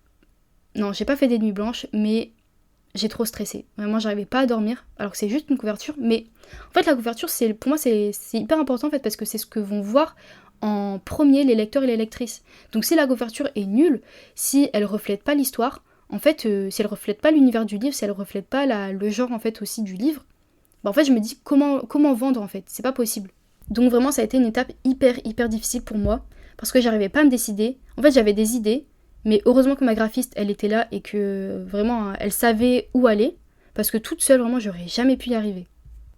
[SPEAKER 1] pas fait des nuits blanches, mais j'ai trop stressé. Vraiment, j'arrivais pas à dormir, alors que c'est juste une couverture, mais en fait la couverture, pour moi c'est hyper important en fait, parce que c'est ce que vont voir en premier les lecteurs et les lectrices. Donc si la couverture est nulle, si elle reflète pas l'histoire, en fait, si elle reflète pas l'univers du livre, si elle reflète pas le genre en fait aussi du livre, en fait je me dis comment vendre en fait, c'est pas possible. Donc vraiment ça a été une étape hyper difficile pour moi, parce que j'arrivais pas à me décider. En fait j'avais des idées, mais heureusement que ma graphiste elle était là et que vraiment elle savait où aller, parce que toute seule vraiment j'aurais jamais pu y arriver.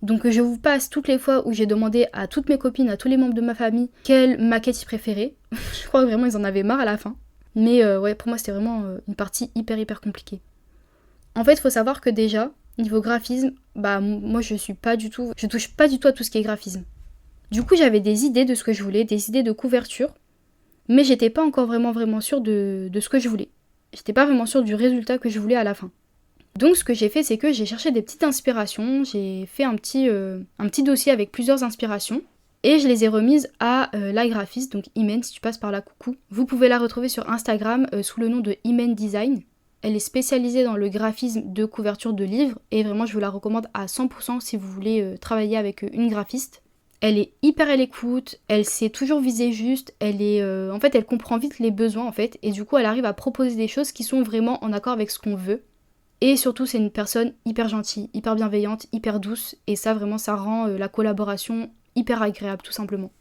[SPEAKER 1] Donc je vous passe toutes les fois où j'ai demandé à toutes mes copines, à tous les membres de ma famille, quelle maquette ils préféraient. Je crois que vraiment ils en avaient marre à la fin. Mais ouais, pour moi c'était vraiment une partie hyper compliquée. En fait, il faut savoir que déjà, niveau graphisme, moi je touche pas du tout à tout ce qui est graphisme. Du coup, j'avais des idées de ce que je voulais, des idées de couverture, mais j'étais pas encore vraiment sûre de ce que je voulais. J'étais pas vraiment sûre du résultat que je voulais à la fin. Donc ce que j'ai fait, c'est que j'ai cherché des petites inspirations, j'ai fait un petit dossier avec plusieurs inspirations, et je les ai remises à la graphiste, donc Imen, si tu passes par là, coucou. Vous pouvez la retrouver sur Instagram sous le nom de Imen Design. Elle est spécialisée dans le graphisme de couverture de livres, et vraiment je vous la recommande à 100% si vous voulez travailler avec une graphiste. Elle est hyper à l'écoute, elle sait toujours viser juste, en fait elle comprend vite les besoins en fait, et du coup elle arrive à proposer des choses qui sont vraiment en accord avec ce qu'on veut. Et surtout, c'est une personne hyper gentille, hyper bienveillante, hyper douce. Et ça, vraiment, ça rend la collaboration hyper agréable, tout simplement.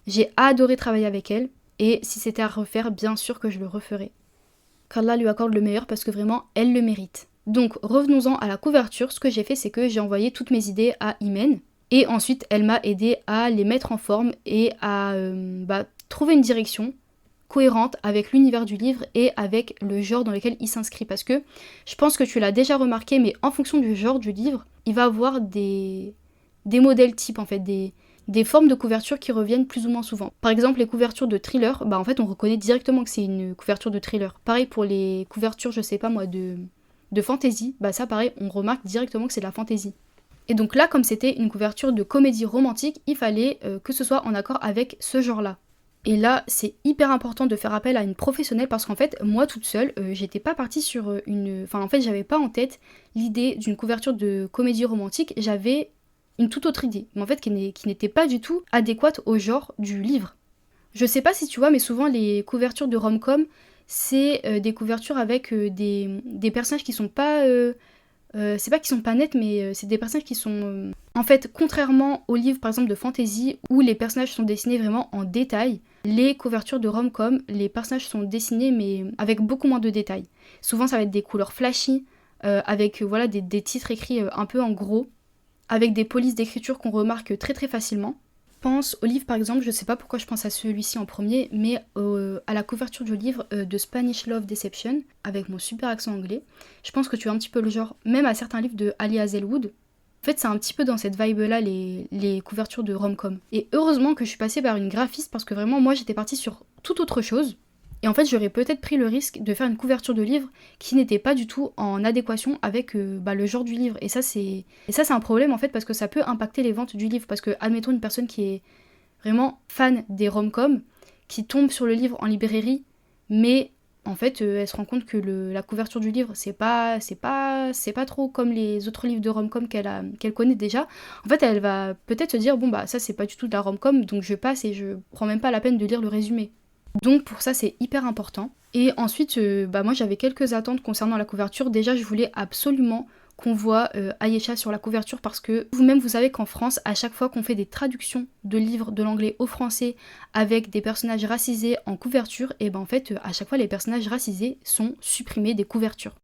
[SPEAKER 1] J'ai adoré travailler avec elle. Et si c'était à refaire, bien sûr que je le referais. Qu'Allah lui accorde le meilleur parce que vraiment, elle le mérite. Donc, revenons-en à la couverture. Ce que j'ai fait, c'est que j'ai envoyé toutes mes idées à Imen. Et ensuite, elle m'a aidé à les mettre en forme et à trouver une direction cohérente avec l'univers du livre et avec le genre dans lequel il s'inscrit. Parce que je pense que tu l'as déjà remarqué, mais en fonction du genre du livre, il va avoir des modèles types, en fait, des formes de couverture qui reviennent plus ou moins souvent. Par exemple, les couvertures de thriller, en fait, on reconnaît directement que c'est une couverture de thriller. Pareil pour les couvertures, je sais pas moi, de fantasy, ça pareil, on remarque directement que c'est de la fantasy. Et donc là, comme c'était une couverture de comédie romantique, il fallait que ce soit en accord avec ce genre-là. Et là, c'est hyper important de faire appel à une professionnelle parce qu'en fait, moi toute seule, j'étais pas partie sur une... Enfin, en fait, j'avais pas en tête l'idée d'une couverture de comédie romantique, j'avais une toute autre idée, mais en fait, qui n'était pas du tout adéquate au genre du livre. Je sais pas si tu vois, mais souvent, les couvertures de rom-com, c'est des couvertures avec des personnages qui sont pas... c'est pas qu'ils sont pas nets, mais c'est des personnages qui sont... En fait, contrairement aux livres, par exemple, de fantasy, où les personnages sont dessinés vraiment en détail, les couvertures de rom-com, les personnages sont dessinés, mais avec beaucoup moins de détails. Souvent, ça va être des couleurs flashy, avec voilà, des titres écrits un peu en gros, avec des polices d'écriture qu'on remarque très facilement. Je pense au livre par exemple, je sais pas pourquoi je pense à celui-ci en premier, mais à la couverture du livre de Spanish Love Deception, avec mon super accent anglais. Je pense que tu as un petit peu le genre, même à certains livres de Ali Hazelwood. En fait, c'est un petit peu dans cette vibe-là, les couvertures de rom-com. Et heureusement que je suis passée par une graphiste, parce que vraiment, moi, j'étais partie sur toute autre chose. Et en fait, j'aurais peut-être pris le risque de faire une couverture de livre qui n'était pas du tout en adéquation avec le genre du livre. Et ça, c'est un problème, en fait, parce que ça peut impacter les ventes du livre. Parce que, admettons, une personne qui est vraiment fan des rom-com, qui tombe sur le livre en librairie, mais en fait, elle se rend compte que la couverture du livre, c'est pas trop comme les autres livres de rom-com qu'elle connaît déjà. En fait, elle va peut-être se dire, bon ça c'est pas du tout de la rom-com, donc je passe et je prends même pas la peine de lire le résumé. Donc pour ça, c'est hyper important. Et ensuite, moi j'avais quelques attentes concernant la couverture. Déjà, je voulais absolument qu'on voit Ayesha sur la couverture parce que vous-même vous savez qu'en France, à chaque fois qu'on fait des traductions de livres de l'anglais au français avec des personnages racisés en couverture, et en fait à chaque fois les personnages racisés sont supprimés des couvertures.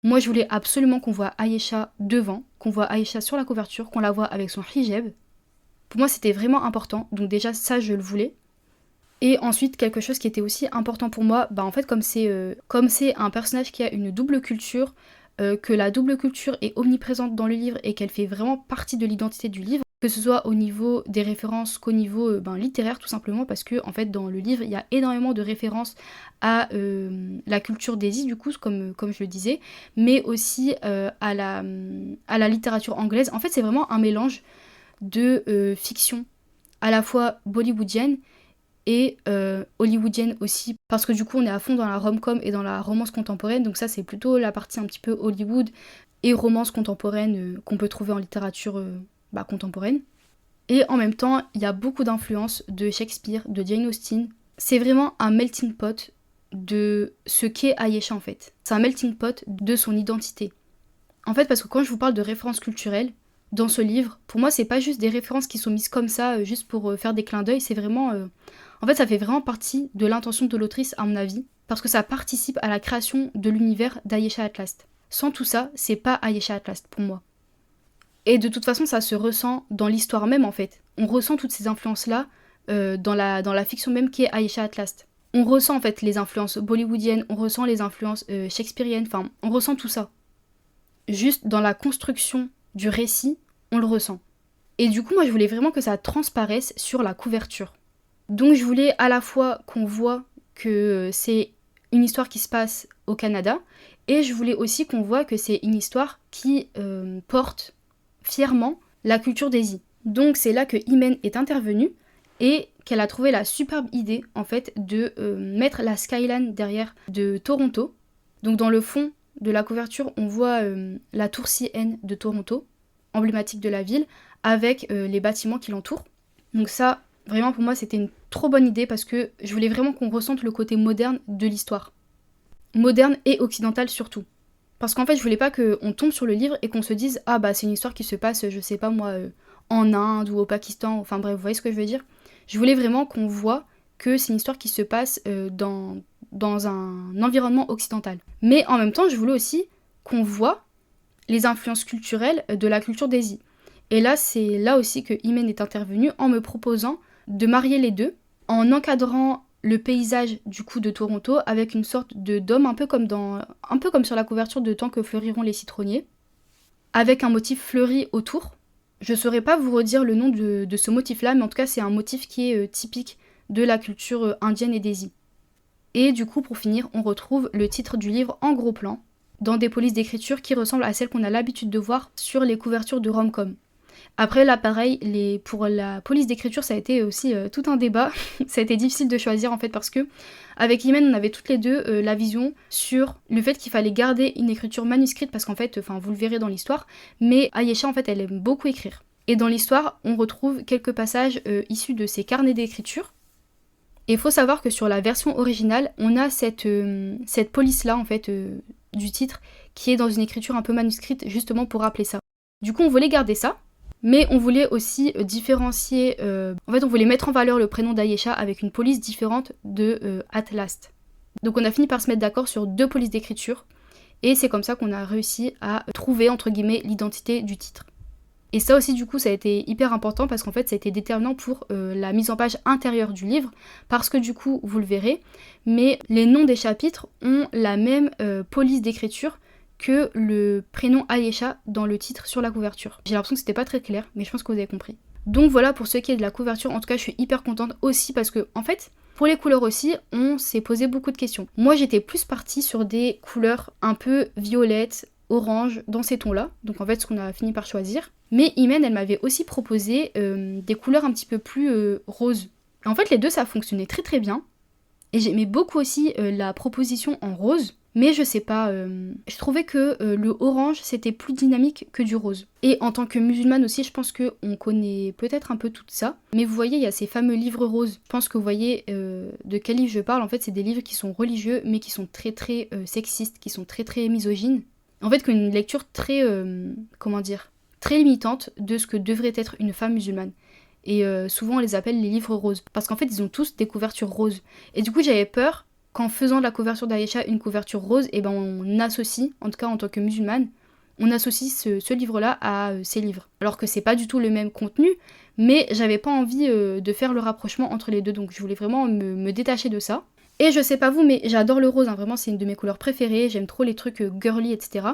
[SPEAKER 1] Moi je voulais absolument qu'on voit Ayesha devant, qu'on voit Ayesha sur la couverture, qu'on la voit avec son hijab. Pour moi c'était vraiment important, donc déjà ça je le voulais. Et ensuite, quelque chose qui était aussi important pour moi, en fait, comme c'est un personnage qui a une double culture, que la double culture est omniprésente dans le livre et qu'elle fait vraiment partie de l'identité du livre, que ce soit au niveau des références qu'au niveau littéraire, tout simplement, parce que en fait, dans le livre, il y a énormément de références à la culture d'Asie, du coup, comme je le disais, mais aussi à la littérature anglaise. En fait, c'est vraiment un mélange de fiction à la fois bollywoodienne et hollywoodienne aussi, parce que du coup on est à fond dans la rom-com et dans la romance contemporaine, donc ça c'est plutôt la partie un petit peu Hollywood et romance contemporaine qu'on peut trouver en littérature contemporaine. Et en même temps, il y a beaucoup d'influences de Shakespeare, de Jane Austen. C'est vraiment un melting pot de ce qu'est Ayesha en fait. C'est un melting pot de son identité. En fait, parce que quand je vous parle de références culturelles, dans ce livre. Pour moi, c'est pas juste des références qui sont mises comme ça, juste pour faire des clins d'œil, c'est vraiment... En fait, ça fait vraiment partie de l'intention de l'autrice, à mon avis, parce que ça participe à la création de l'univers d'Ayesha Atlast. Sans tout ça, c'est pas Ayesha Atlast pour moi. Et de toute façon, ça se ressent dans l'histoire même, en fait. On ressent toutes ces influences-là dans la fiction même qui est Ayesha Atlast. On ressent en fait les influences bollywoodiennes, on ressent les influences shakespeariennes, enfin, on ressent tout ça. Juste dans la construction du récit, on le ressent. Et du coup, moi, je voulais vraiment que ça transparaisse sur la couverture. Donc, je voulais à la fois qu'on voit que c'est une histoire qui se passe au Canada, et je voulais aussi qu'on voit que c'est une histoire qui porte fièrement la culture d'Asie. Donc, c'est là que Imen est intervenue, et qu'elle a trouvé la superbe idée, en fait, de mettre la skyline derrière de Toronto. Donc, dans le fond de la couverture, on voit la tour CN de Toronto, emblématique de la ville, avec les bâtiments qui l'entourent. Donc ça, vraiment pour moi, c'était une trop bonne idée parce que je voulais vraiment qu'on ressente le côté moderne de l'histoire. Moderne et occidentale surtout. Parce qu'en fait, je voulais pas qu'on tombe sur le livre et qu'on se dise « Ah bah c'est une histoire qui se passe, je sais pas moi, en Inde ou au Pakistan, enfin bref, vous voyez ce que je veux dire ?» Je voulais vraiment qu'on voit que c'est une histoire qui se passe dans un environnement occidental. Mais en même temps, je voulais aussi qu'on voit les influences culturelles de la culture d'Asie. Et là, c'est là aussi que Imen est intervenue en me proposant de marier les deux, en encadrant le paysage du coup de Toronto avec une sorte de dôme, un peu comme sur la couverture de Tant que fleuriront les citronniers, avec un motif fleuri autour. Je ne saurais pas vous redire le nom de ce motif-là, mais en tout cas, c'est un motif qui est typique de la culture indienne et d'Asie. Et du coup, pour finir, on retrouve le titre du livre en gros plan, dans des polices d'écriture qui ressemblent à celles qu'on a l'habitude de voir sur les couvertures de rom-com. Après là pareil, pour la police d'écriture ça a été aussi tout un débat, ça a été difficile de choisir en fait parce que avec Imen on avait toutes les deux la vision sur le fait qu'il fallait garder une écriture manuscrite parce qu'en fait, vous le verrez dans l'histoire, mais Ayesha en fait elle aime beaucoup écrire. Et dans l'histoire on retrouve quelques passages issus de ses carnets d'écriture. Et il faut savoir que sur la version originale on a cette police là en fait du titre qui est dans une écriture un peu manuscrite justement pour rappeler ça. Du coup on voulait garder ça, mais on voulait aussi différencier, en fait on voulait mettre en valeur le prénom d'Ayesha avec une police différente de Atlast. Donc on a fini par se mettre d'accord sur 2 polices d'écriture, et c'est comme ça qu'on a réussi à trouver entre guillemets l'identité du titre. Et ça aussi du coup ça a été hyper important parce qu'en fait ça a été déterminant pour la mise en page intérieure du livre, parce que du coup vous le verrez, mais les noms des chapitres ont la même police d'écriture que le prénom Ayesha dans le titre sur la couverture. J'ai l'impression que c'était pas très clair, mais je pense que vous avez compris. Donc voilà pour ce qui est de la couverture, en tout cas je suis hyper contente aussi parce que en fait, pour les couleurs aussi, on s'est posé beaucoup de questions. Moi j'étais plus partie sur des couleurs un peu violettes, orange, dans ces tons-là, donc en fait ce qu'on a fini par choisir. Mais Imen elle m'avait aussi proposé des couleurs un petit peu plus roses. Et en fait les deux ça fonctionnait très très bien, et j'aimais beaucoup aussi la proposition en rose. Mais je sais pas, je trouvais que le orange c'était plus dynamique que du rose. Et en tant que musulmane aussi, je pense qu'on connaît peut-être un peu tout ça. Mais vous voyez, il y a ces fameux livres roses. Je pense que vous voyez de quel livre je parle. En fait, c'est des livres qui sont religieux, mais qui sont très très sexistes, qui sont très très misogynes. En fait, une lecture très, très limitante de ce que devrait être une femme musulmane. Et souvent on les appelle les livres roses. Parce qu'en fait, ils ont tous des couvertures roses. Et du coup, j'avais peur qu'en faisant de la couverture d'Ayesha une couverture rose, et ben on associe, en tout cas en tant que musulmane, on associe ce livre-là à ces livres. Alors que c'est pas du tout le même contenu, mais j'avais pas envie de faire le rapprochement entre les deux, donc je voulais vraiment me détacher de ça. Et je sais pas vous, mais j'adore le rose, hein, vraiment c'est une de mes couleurs préférées, j'aime trop les trucs girly, etc.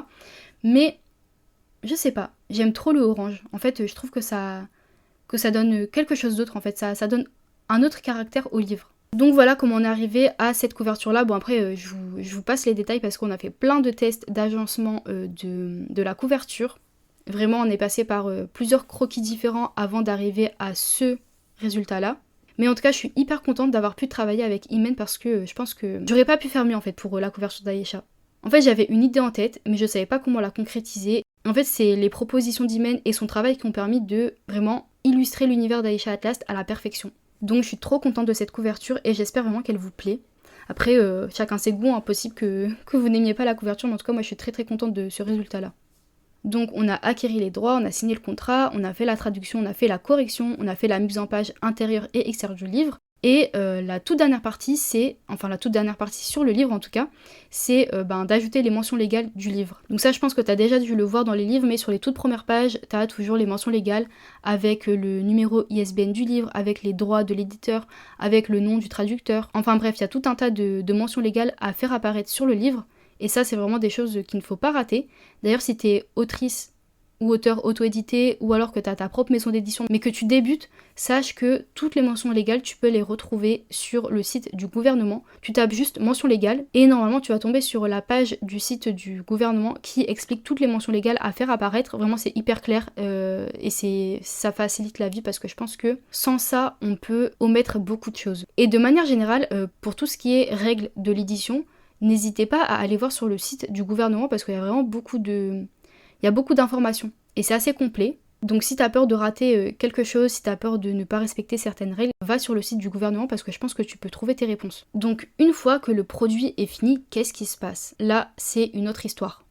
[SPEAKER 1] Mais je sais pas, j'aime trop le orange. En fait, je trouve que ça donne quelque chose d'autre, en fait, ça donne un autre caractère au livre. Donc voilà comment on est arrivé à cette couverture là. Bon après je vous passe les détails parce qu'on a fait plein de tests d'agencement de la couverture. Vraiment on est passé par plusieurs croquis différents avant d'arriver à ce résultat là. Mais en tout cas je suis hyper contente d'avoir pu travailler avec Imen parce que je pense que j'aurais pas pu faire mieux en fait pour la couverture d'Ayesha. En fait j'avais une idée en tête mais je savais pas comment la concrétiser. En fait c'est les propositions d'Imen et son travail qui ont permis de vraiment illustrer l'univers d'Ayesha Atlast à la perfection. Donc je suis trop contente de cette couverture et j'espère vraiment qu'elle vous plaît. Après, chacun ses goûts, impossible que vous n'aimiez pas la couverture, mais en tout cas moi je suis très très contente de ce résultat là. Donc on a acquéri les droits, on a signé le contrat, on a fait la traduction, on a fait la correction, on a fait la mise en page intérieure et extérieure du livre. Et la toute dernière partie, la toute dernière partie sur le livre en tout cas, c'est d'ajouter les mentions légales du livre. Donc ça, je pense que tu as déjà dû le voir dans les livres, mais sur les toutes premières pages, tu as toujours les mentions légales avec le numéro ISBN du livre, avec les droits de l'éditeur, avec le nom du traducteur. Enfin bref, il y a tout un tas de mentions légales à faire apparaître sur le livre. Et ça, c'est vraiment des choses qu'il ne faut pas rater. D'ailleurs, si tu es autrice ou auteur auto-édité, ou alors que tu as ta propre maison d'édition, mais que tu débutes, sache que toutes les mentions légales, tu peux les retrouver sur le site du gouvernement. Tu tapes juste mention légale, et normalement tu vas tomber sur la page du site du gouvernement qui explique toutes les mentions légales à faire apparaître. Vraiment, c'est hyper clair, et ça facilite la vie, parce que je pense que sans ça, on peut omettre beaucoup de choses. Et de manière générale, pour tout ce qui est règles de l'édition, n'hésitez pas à aller voir sur le site du gouvernement, parce qu'il y a vraiment beaucoup d'informations et c'est assez complet. Donc si t'as peur de rater quelque chose, si t'as peur de ne pas respecter certaines règles, va sur le site du gouvernement parce que je pense que tu peux trouver tes réponses. Donc une fois que le produit est fini, qu'est-ce qui se passe? Là, c'est une autre histoire.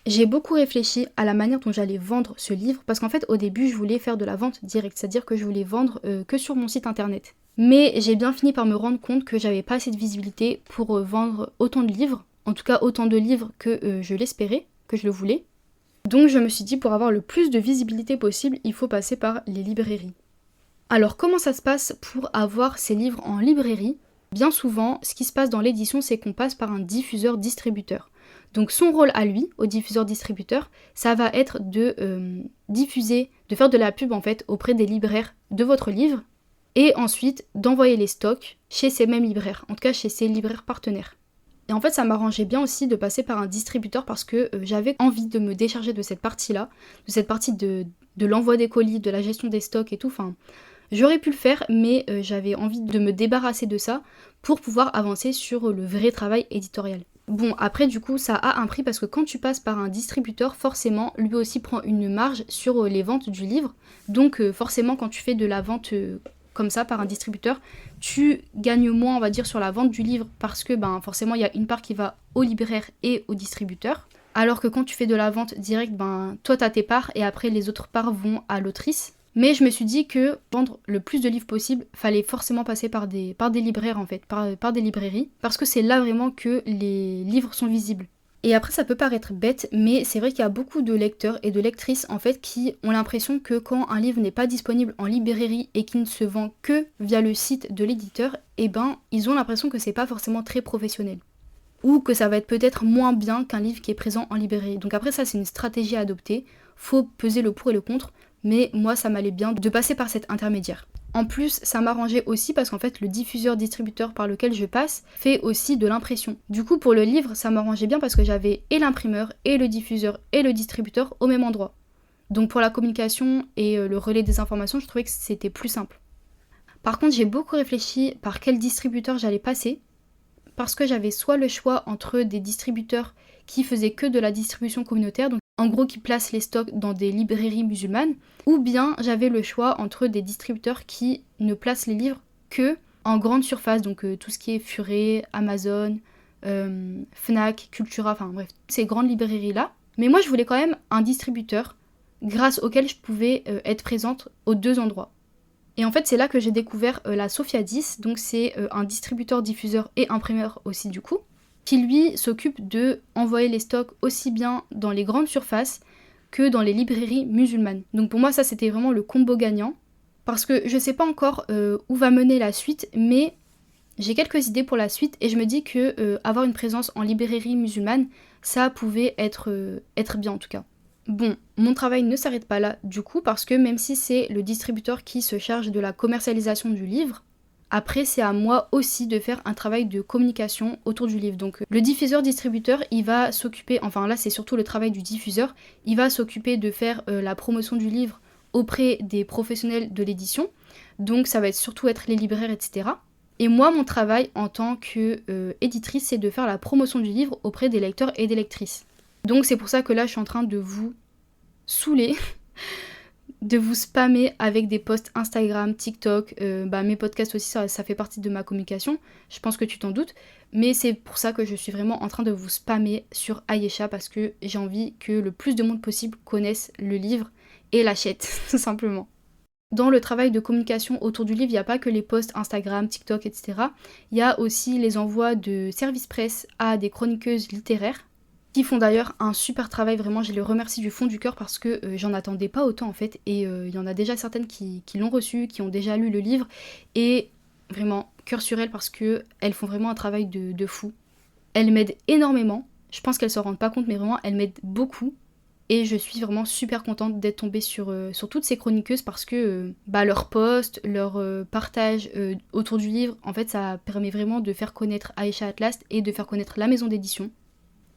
[SPEAKER 1] J'ai beaucoup réfléchi à la manière dont j'allais vendre ce livre parce qu'en fait au début je voulais faire de la vente directe, c'est-à-dire que je voulais vendre que sur mon site internet. Mais j'ai bien fini par me rendre compte que j'avais pas assez de visibilité pour vendre autant de livres, en tout cas autant de livres que je l'espérais, que je le voulais. Donc je me suis dit, pour avoir le plus de visibilité possible, il faut passer par les librairies. Alors comment ça se passe pour avoir ces livres en librairie? Bien souvent, ce qui se passe dans l'édition, c'est qu'on passe par un diffuseur-distributeur. Donc son rôle à lui, au diffuseur-distributeur, ça va être de diffuser, de faire de la pub en fait auprès des libraires de votre livre, et ensuite d'envoyer les stocks chez ces mêmes libraires, en tout cas chez ces libraires partenaires. Et en fait, ça m'arrangeait bien aussi de passer par un distributeur parce que j'avais envie de me décharger de cette partie-là, de cette partie de l'envoi des colis, de la gestion des stocks et tout. Enfin, j'aurais pu le faire, mais j'avais envie de me débarrasser de ça pour pouvoir avancer sur le vrai travail éditorial. Bon, après, du coup, ça a un prix parce que quand tu passes par un distributeur, forcément, lui aussi prend une marge sur les ventes du livre. Donc, forcément, quand tu fais de la vente comme ça par un distributeur, tu gagnes moins on va dire sur la vente du livre parce que forcément il y a une part qui va au libraire et au distributeur, alors que quand tu fais de la vente directe, toi t'as tes parts et après les autres parts vont à l'autrice. Mais je me suis dit que vendre le plus de livres possible, fallait forcément passer par des libraires en fait, par des librairies, parce que c'est là vraiment que les livres sont visibles. Et après ça peut paraître bête, mais c'est vrai qu'il y a beaucoup de lecteurs et de lectrices en fait qui ont l'impression que quand un livre n'est pas disponible en librairie et qu'il ne se vend que via le site de l'éditeur, ils ont l'impression que c'est pas forcément très professionnel. Ou que ça va être peut-être moins bien qu'un livre qui est présent en librairie. Donc après ça c'est une stratégie à adopter, faut peser le pour et le contre, mais moi ça m'allait bien de passer par cet intermédiaire. En plus, ça m'arrangeait aussi parce qu'en fait, le diffuseur-distributeur par lequel je passe fait aussi de l'impression. Du coup, pour le livre, ça m'arrangeait bien parce que j'avais et l'imprimeur, et le diffuseur, et le distributeur au même endroit. Donc pour la communication et le relais des informations, je trouvais que c'était plus simple. Par contre, j'ai beaucoup réfléchi par quel distributeur j'allais passer, parce que j'avais soit le choix entre des distributeurs qui faisaient que de la distribution communautaire, donc en gros qui placent les stocks dans des librairies musulmanes, ou bien j'avais le choix entre des distributeurs qui ne placent les livres que en grande surface, donc tout ce qui est Furet, Amazon, Fnac, Cultura, enfin bref, ces grandes librairies-là. Mais moi je voulais quand même un distributeur grâce auquel je pouvais être présente aux deux endroits. Et en fait c'est là que j'ai découvert la Sophia 10, donc c'est un distributeur, diffuseur et imprimeur aussi du coup, qui lui s'occupe de envoyer les stocks aussi bien dans les grandes surfaces que dans les librairies musulmanes. Donc pour moi ça c'était vraiment le combo gagnant, parce que je sais pas encore où va mener la suite, mais j'ai quelques idées pour la suite et je me dis que avoir une présence en librairie musulmane, ça pouvait être bien en tout cas. Bon, mon travail ne s'arrête pas là du coup, parce que même si c'est le distributeur qui se charge de la commercialisation du livre, après c'est à moi aussi de faire un travail de communication autour du livre. Donc le diffuseur-distributeur, il va s'occuper, enfin là c'est surtout le travail du diffuseur, il va s'occuper de faire la promotion du livre auprès des professionnels de l'édition, donc ça va surtout être les libraires, etc. Et moi mon travail en tant que éditrice, c'est de faire la promotion du livre auprès des lecteurs et des lectrices. Donc c'est pour ça que là je suis en train de vous saouler de vous spammer avec des posts Instagram, TikTok, mes podcasts aussi, ça fait partie de ma communication, je pense que tu t'en doutes, mais c'est pour ça que je suis vraiment en train de vous spammer sur Ayesha parce que j'ai envie que le plus de monde possible connaisse le livre et l'achète, tout simplement. Dans le travail de communication autour du livre, il n'y a pas que les posts Instagram, TikTok, etc. Il y a aussi les envois de service presse à des chroniqueuses littéraires qui font d'ailleurs un super travail, vraiment je les remercie du fond du cœur parce que j'en attendais pas autant en fait et il y en a déjà certaines qui l'ont reçu, qui ont déjà lu le livre et vraiment cœur sur elles parce que elles font vraiment un travail de fou. Elles m'aident énormément, je pense qu'elles s'en rendent pas compte mais vraiment elles m'aident beaucoup et je suis vraiment super contente d'être tombée sur toutes ces chroniqueuses parce que leurs posts, leur partage autour du livre, en fait ça permet vraiment de faire connaître Ayesha At Last et de faire connaître la maison d'édition.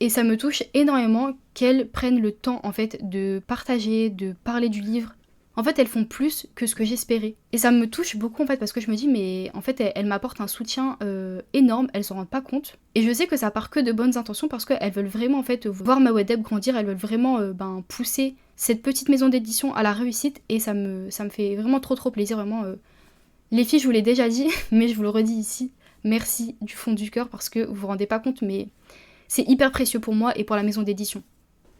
[SPEAKER 1] Et ça me touche énormément qu'elles prennent le temps en fait de partager, de parler du livre. En fait, elles font plus que ce que j'espérais. Et ça me touche beaucoup en fait parce que je me dis mais en fait elles m'apportent un soutien énorme, elles s'en rendent pas compte. Et je sais que ça part que de bonnes intentions parce qu'elles veulent vraiment en fait voir ma web grandir, elles veulent vraiment pousser cette petite maison d'édition à la réussite et ça me fait vraiment trop plaisir vraiment. Les filles, je vous l'ai déjà dit, mais je vous le redis ici, merci du fond du cœur parce que vous vous rendez pas compte mais c'est hyper précieux pour moi et pour la maison d'édition.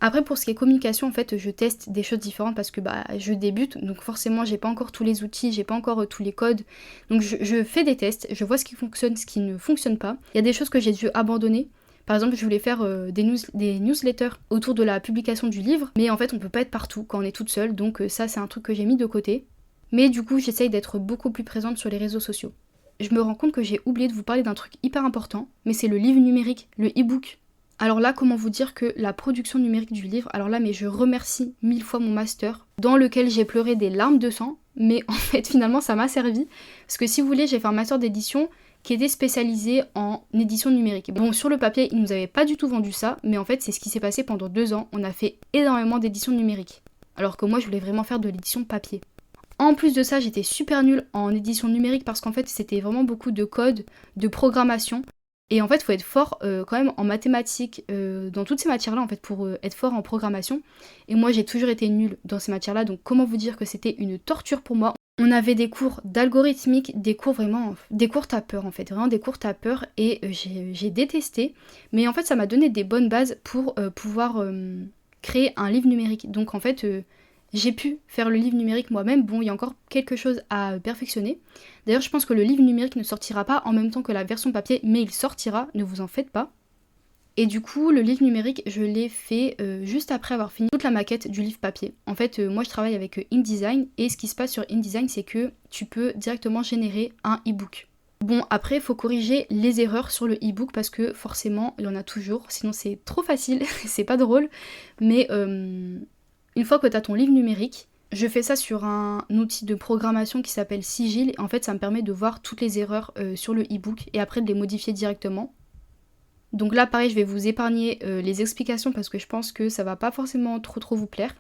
[SPEAKER 1] Après pour ce qui est communication, en fait je teste des choses différentes parce que je débute, donc forcément j'ai pas encore tous les outils, j'ai pas encore tous les codes. Donc je fais des tests, je vois ce qui fonctionne, ce qui ne fonctionne pas. Il y a des choses que j'ai dû abandonner. Par exemple je voulais faire des newsletters autour de la publication du livre, mais en fait on peut pas être partout quand on est toute seule, donc ça c'est un truc que j'ai mis de côté. Mais du coup j'essaye d'être beaucoup plus présente sur les réseaux sociaux. Je me rends compte que j'ai oublié de vous parler d'un truc hyper important, mais c'est le livre numérique, le e-book. Alors là, comment vous dire que la production numérique du livre, alors là, mais je remercie 1000 fois mon master, dans lequel j'ai pleuré des larmes de sang, mais en fait, finalement, ça m'a servi. Parce que si vous voulez, j'ai fait un master d'édition qui était spécialisé en édition numérique. Bon, sur le papier, ils nous avaient pas du tout vendu ça, mais en fait, c'est ce qui s'est passé pendant 2 ans. On a fait énormément d'édition numérique. Alors que moi, je voulais vraiment faire de l'édition papier. En plus de ça, j'étais super nulle en édition numérique parce qu'en fait, c'était vraiment beaucoup de code, de programmation. Et en fait, il faut être fort quand même en mathématiques, dans toutes ces matières-là, en fait, pour être fort en programmation. Et moi, j'ai toujours été nulle dans ces matières-là, donc comment vous dire que c'était une torture pour moi. On avait des cours d'algorithmique, des cours vraiment, des cours tapeurs en fait, vraiment des cours tapeurs, et j'ai détesté. Mais en fait, ça m'a donné des bonnes bases pour pouvoir créer un livre numérique. Donc en fait, j'ai pu faire le livre numérique moi-même. Bon, il y a encore quelque chose à perfectionner. D'ailleurs, je pense que le livre numérique ne sortira pas en même temps que la version papier, mais il sortira, ne vous en faites pas. Et du coup, le livre numérique, je l'ai fait juste après avoir fini toute la maquette du livre papier. En fait, moi je travaille avec InDesign, et ce qui se passe sur InDesign, c'est que tu peux directement générer un e-book. Bon, après, il faut corriger les erreurs sur le e-book parce que forcément, il y en a toujours, sinon c'est trop facile, c'est pas drôle, mais une fois que tu as ton livre numérique, je fais ça sur un outil de programmation qui s'appelle Sigil. En fait, ça me permet de voir toutes les erreurs sur le e-book et après de les modifier directement. Donc là, pareil, je vais vous épargner les explications parce que je pense que ça va pas forcément trop vous plaire.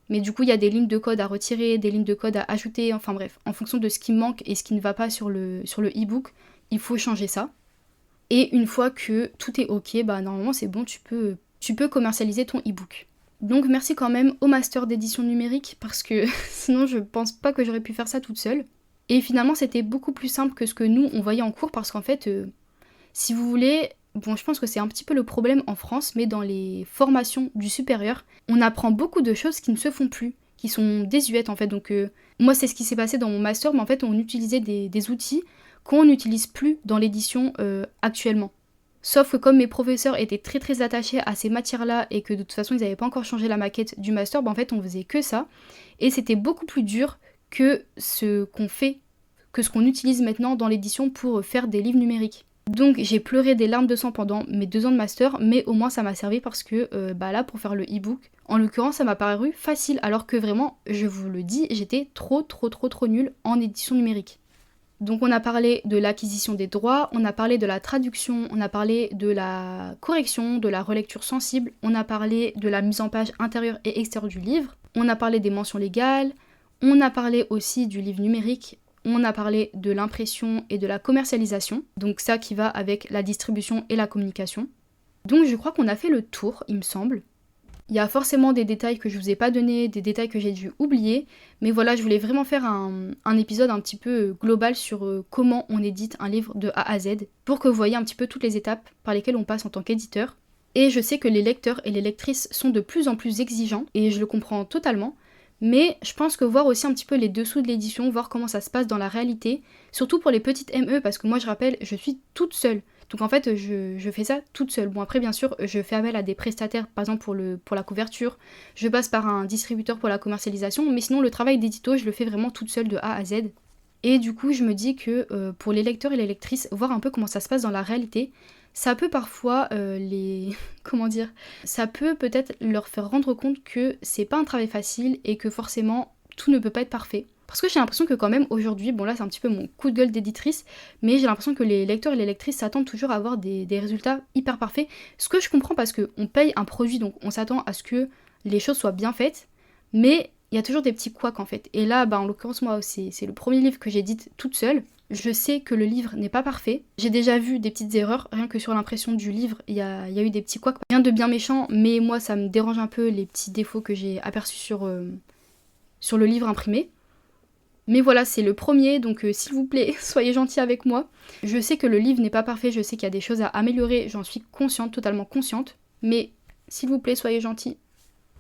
[SPEAKER 1] Mais du coup, il y a des lignes de code à retirer, des lignes de code à ajouter, enfin bref, en fonction de ce qui manque et ce qui ne va pas sur le e-book, il faut changer ça. Et une fois que tout est ok, normalement c'est bon, tu peux commercialiser ton e-book. Donc merci quand même au master d'édition numérique parce que sinon je pense pas que j'aurais pu faire ça toute seule. Et finalement c'était beaucoup plus simple que ce que nous on voyait en cours parce qu'en fait, si vous voulez, bon je pense que c'est un petit peu le problème en France, mais dans les formations du supérieur, on apprend beaucoup de choses qui ne se font plus, qui sont désuètes en fait. Donc moi c'est ce qui s'est passé dans mon master, mais en fait on utilisait des outils qu'on n'utilise plus dans l'édition actuellement. Sauf que comme mes professeurs étaient très attachés à ces matières-là et que de toute façon ils n'avaient pas encore changé la maquette du master, en fait on faisait que ça. Et c'était beaucoup plus dur que ce qu'on fait, que ce qu'on utilise maintenant dans l'édition pour faire des livres numériques. Donc j'ai pleuré des larmes de sang pendant mes 2 ans de master, mais au moins ça m'a servi parce que là pour faire le e-book, en l'occurrence ça m'a paru facile alors que vraiment, je vous le dis, j'étais trop nulle en édition numérique. Donc on a parlé de l'acquisition des droits, on a parlé de la traduction, on a parlé de la correction, de la relecture sensible, on a parlé de la mise en page intérieure et extérieure du livre, on a parlé des mentions légales, on a parlé aussi du livre numérique, on a parlé de l'impression et de la commercialisation, donc ça qui va avec la distribution et la communication. Donc je crois qu'on a fait le tour, il me semble. Il y a forcément des détails que je vous ai pas donnés, des détails que j'ai dû oublier, mais voilà, je voulais vraiment faire un épisode un petit peu global sur comment on édite un livre de A à Z, pour que vous voyez un petit peu toutes les étapes par lesquelles on passe en tant qu'éditeur. Et je sais que les lecteurs et les lectrices sont de plus en plus exigeants, et je le comprends totalement, mais je pense que voir aussi un petit peu les dessous de l'édition, voir comment ça se passe dans la réalité, surtout pour les petites ME, parce que moi je rappelle, je suis toute seule. Donc en fait, je fais ça toute seule. Bon après, bien sûr, je fais appel à des prestataires, par exemple pour la couverture, je passe par un distributeur pour la commercialisation, mais sinon le travail d'édito, je le fais vraiment toute seule de A à Z. Et du coup, je me dis que pour les lecteurs et les lectrices, voir un peu comment ça se passe dans la réalité, ça peut parfois les... comment dire, ça peut peut-être leur faire rendre compte que c'est pas un travail facile et que forcément, tout ne peut pas être parfait. Parce que j'ai l'impression que quand même aujourd'hui, bon là c'est un petit peu mon coup de gueule d'éditrice, mais j'ai l'impression que les lecteurs et les lectrices s'attendent toujours à avoir des résultats hyper parfaits. Ce que je comprends parce qu'on paye un produit, donc on s'attend à ce que les choses soient bien faites, mais il y a toujours des petits couacs en fait. Et là, en l'occurrence moi, c'est le premier livre que j'édite toute seule. Je sais que le livre n'est pas parfait. J'ai déjà vu des petites erreurs, rien que sur l'impression du livre, il y a eu des petits couacs. Rien de bien méchant, mais moi ça me dérange un peu les petits défauts que j'ai aperçus sur le livre imprimé. Mais voilà, c'est le premier, donc s'il vous plaît, soyez gentils avec moi. Je sais que le livre n'est pas parfait, je sais qu'il y a des choses à améliorer, j'en suis consciente, totalement consciente. Mais s'il vous plaît, soyez gentils.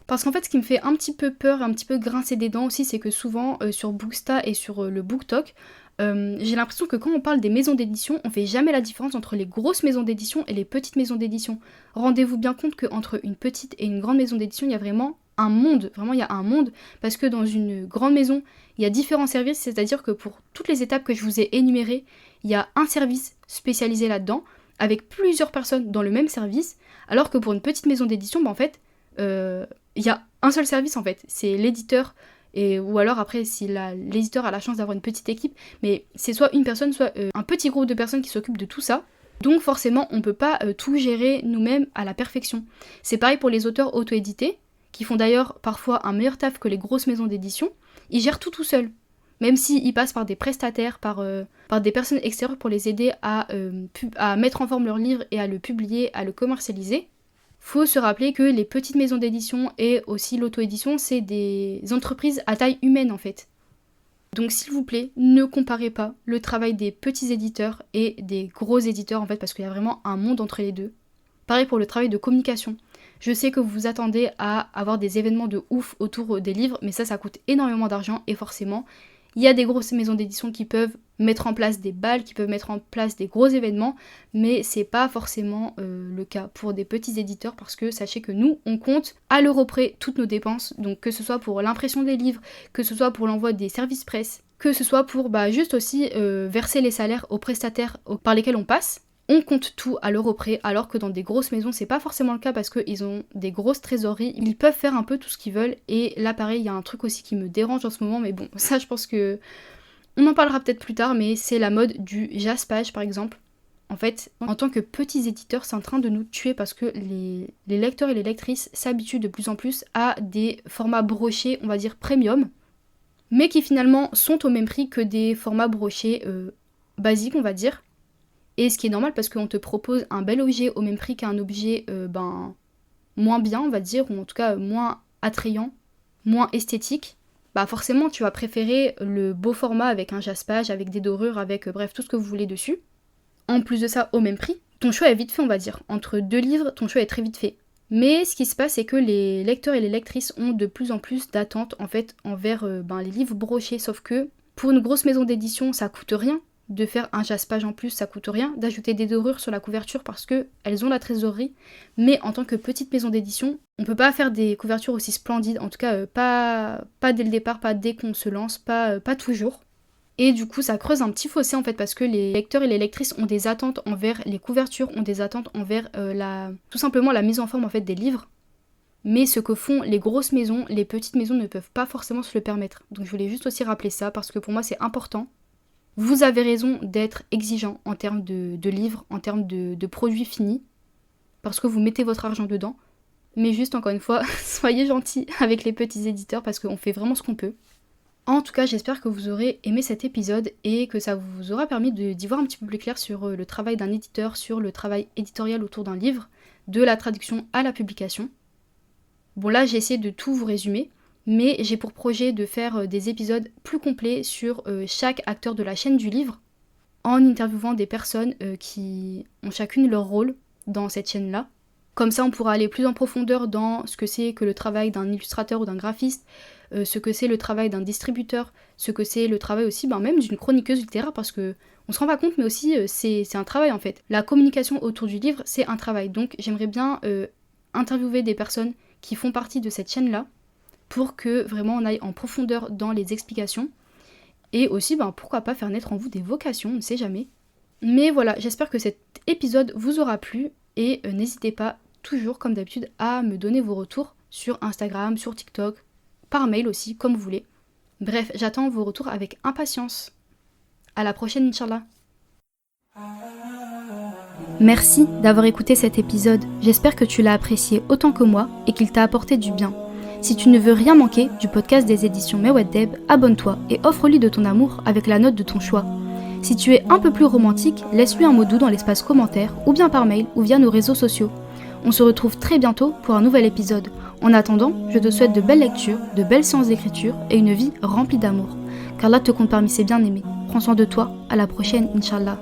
[SPEAKER 1] Parce qu'en fait, ce qui me fait un petit peu peur, un petit peu grincer des dents aussi, c'est que souvent, sur Booksta et sur le BookTok, j'ai l'impression que quand on parle des maisons d'édition, on fait jamais la différence entre les grosses maisons d'édition et les petites maisons d'édition. Rendez-vous bien compte qu'entre une petite et une grande maison d'édition, il y a vraiment un monde, vraiment il y a un monde, parce que dans une grande maison, il y a différents services, c'est-à-dire que pour toutes les étapes que je vous ai énumérées, il y a un service spécialisé là-dedans, avec plusieurs personnes dans le même service, alors que pour une petite maison d'édition, en fait, il y a un seul service en fait, c'est l'éditeur, ou alors après si l'éditeur a la chance d'avoir une petite équipe, mais c'est soit une personne, soit un petit groupe de personnes qui s'occupent de tout ça. Donc forcément, on peut pas tout gérer nous-mêmes à la perfection. C'est pareil pour les auteurs auto-édités, qui font d'ailleurs parfois un meilleur taf que les grosses maisons d'édition. Ils gèrent tout seuls. Même s'ils passent par des prestataires, par des personnes extérieures pour les aider à mettre en forme leur livre et à le publier, à le commercialiser. Faut se rappeler que les petites maisons d'édition et aussi l'auto-édition, c'est des entreprises à taille humaine en fait. Donc s'il vous plaît, ne comparez pas le travail des petits éditeurs et des gros éditeurs en fait, parce qu'il y a vraiment un monde entre les deux. Pareil pour le travail de communication. Je sais que vous vous attendez à avoir des événements de ouf autour des livres, mais ça coûte énormément d'argent et forcément, il y a des grosses maisons d'édition qui peuvent mettre en place des balles, qui peuvent mettre en place des gros événements, mais c'est pas forcément le cas pour des petits éditeurs parce que sachez que nous, on compte à l'euro près toutes nos dépenses, donc que ce soit pour l'impression des livres, que ce soit pour l'envoi des services presse, que ce soit pour juste aussi verser les salaires aux prestataires par lesquels on passe. On compte tout à l'euro près, alors que dans des grosses maisons, c'est pas forcément le cas parce qu'ils ont des grosses trésoreries, ils peuvent faire un peu tout ce qu'ils veulent, et là pareil, il y a un truc aussi qui me dérange en ce moment, mais bon, ça je pense que on en parlera peut-être plus tard, mais c'est la mode du jaspage par exemple. En fait, en tant que petits éditeurs, c'est en train de nous tuer parce que les lecteurs et les lectrices s'habituent de plus en plus à des formats brochés, on va dire premium, mais qui finalement sont au même prix que des formats brochés basiques, on va dire. Et ce qui est normal parce qu'on te propose un bel objet au même prix qu'un objet moins bien, on va dire, ou en tout cas moins attrayant, moins esthétique. Forcément tu vas préférer le beau format avec un jaspage, avec des dorures, avec bref tout ce que vous voulez dessus. En plus de ça, au même prix, ton choix est vite fait on va dire. Entre deux livres, ton choix est très vite fait. Mais ce qui se passe c'est que les lecteurs et les lectrices ont de plus en plus d'attentes en fait envers les livres brochés, sauf que pour une grosse maison d'édition ça coûte rien. De faire un jaspage en plus, ça coûte rien, d'ajouter des dorures sur la couverture parce que elles ont la trésorerie, mais en tant que petite maison d'édition, on peut pas faire des couvertures aussi splendides, en tout cas pas dès le départ, pas dès qu'on se lance, pas toujours. Et du coup ça creuse un petit fossé en fait parce que les lecteurs et les lectrices ont des attentes envers les couvertures, ont des attentes envers tout simplement la mise en forme en fait des livres. Mais ce que font les grosses maisons, les petites maisons ne peuvent pas forcément se le permettre. Donc je voulais juste aussi rappeler ça parce que pour moi c'est important. Vous avez raison d'être exigeant en termes de livres, en termes de produits finis, parce que vous mettez votre argent dedans. Mais juste, encore une fois, soyez gentils avec les petits éditeurs, parce qu'on fait vraiment ce qu'on peut. En tout cas, j'espère que vous aurez aimé cet épisode et que ça vous aura permis d'y voir un petit peu plus clair sur le travail d'un éditeur, sur le travail éditorial autour d'un livre, de la traduction à la publication. Bon là j'ai essayé de tout vous résumer, mais j'ai pour projet de faire des épisodes plus complets sur chaque acteur de la chaîne du livre, en interviewant des personnes qui ont chacune leur rôle dans cette chaîne-là. Comme ça, on pourra aller plus en profondeur dans ce que c'est que le travail d'un illustrateur ou d'un graphiste, ce que c'est le travail d'un distributeur, ce que c'est le travail aussi même d'une chroniqueuse littéraire, parce que on se rend pas compte, mais aussi c'est un travail en fait. La communication autour du livre, c'est un travail. Donc j'aimerais bien interviewer des personnes qui font partie de cette chaîne-là, pour que vraiment on aille en profondeur dans les explications. Et aussi, pourquoi pas faire naître en vous des vocations, on ne sait jamais. Mais voilà, j'espère que cet épisode vous aura plu, et n'hésitez pas, toujours comme d'habitude, à me donner vos retours sur Instagram, sur TikTok, par mail aussi, comme vous voulez. Bref, j'attends vos retours avec impatience. À la prochaine, Inch'Allah. Merci d'avoir écouté cet épisode. J'espère que tu l'as apprécié autant que moi et qu'il t'a apporté du bien. Si tu ne veux rien manquer du podcast des éditions Mewaddeb, abonne-toi et offre-lui de ton amour avec la note de ton choix. Si tu es un peu plus romantique, laisse-lui un mot doux dans l'espace commentaire, ou bien par mail, ou via nos réseaux sociaux. On se retrouve très bientôt pour un nouvel épisode. En attendant, je te souhaite de belles lectures, de belles séances d'écriture et une vie remplie d'amour. Qu'Allah te compte parmi ses bien-aimés. Prends soin de toi, à la prochaine, Inch'Allah.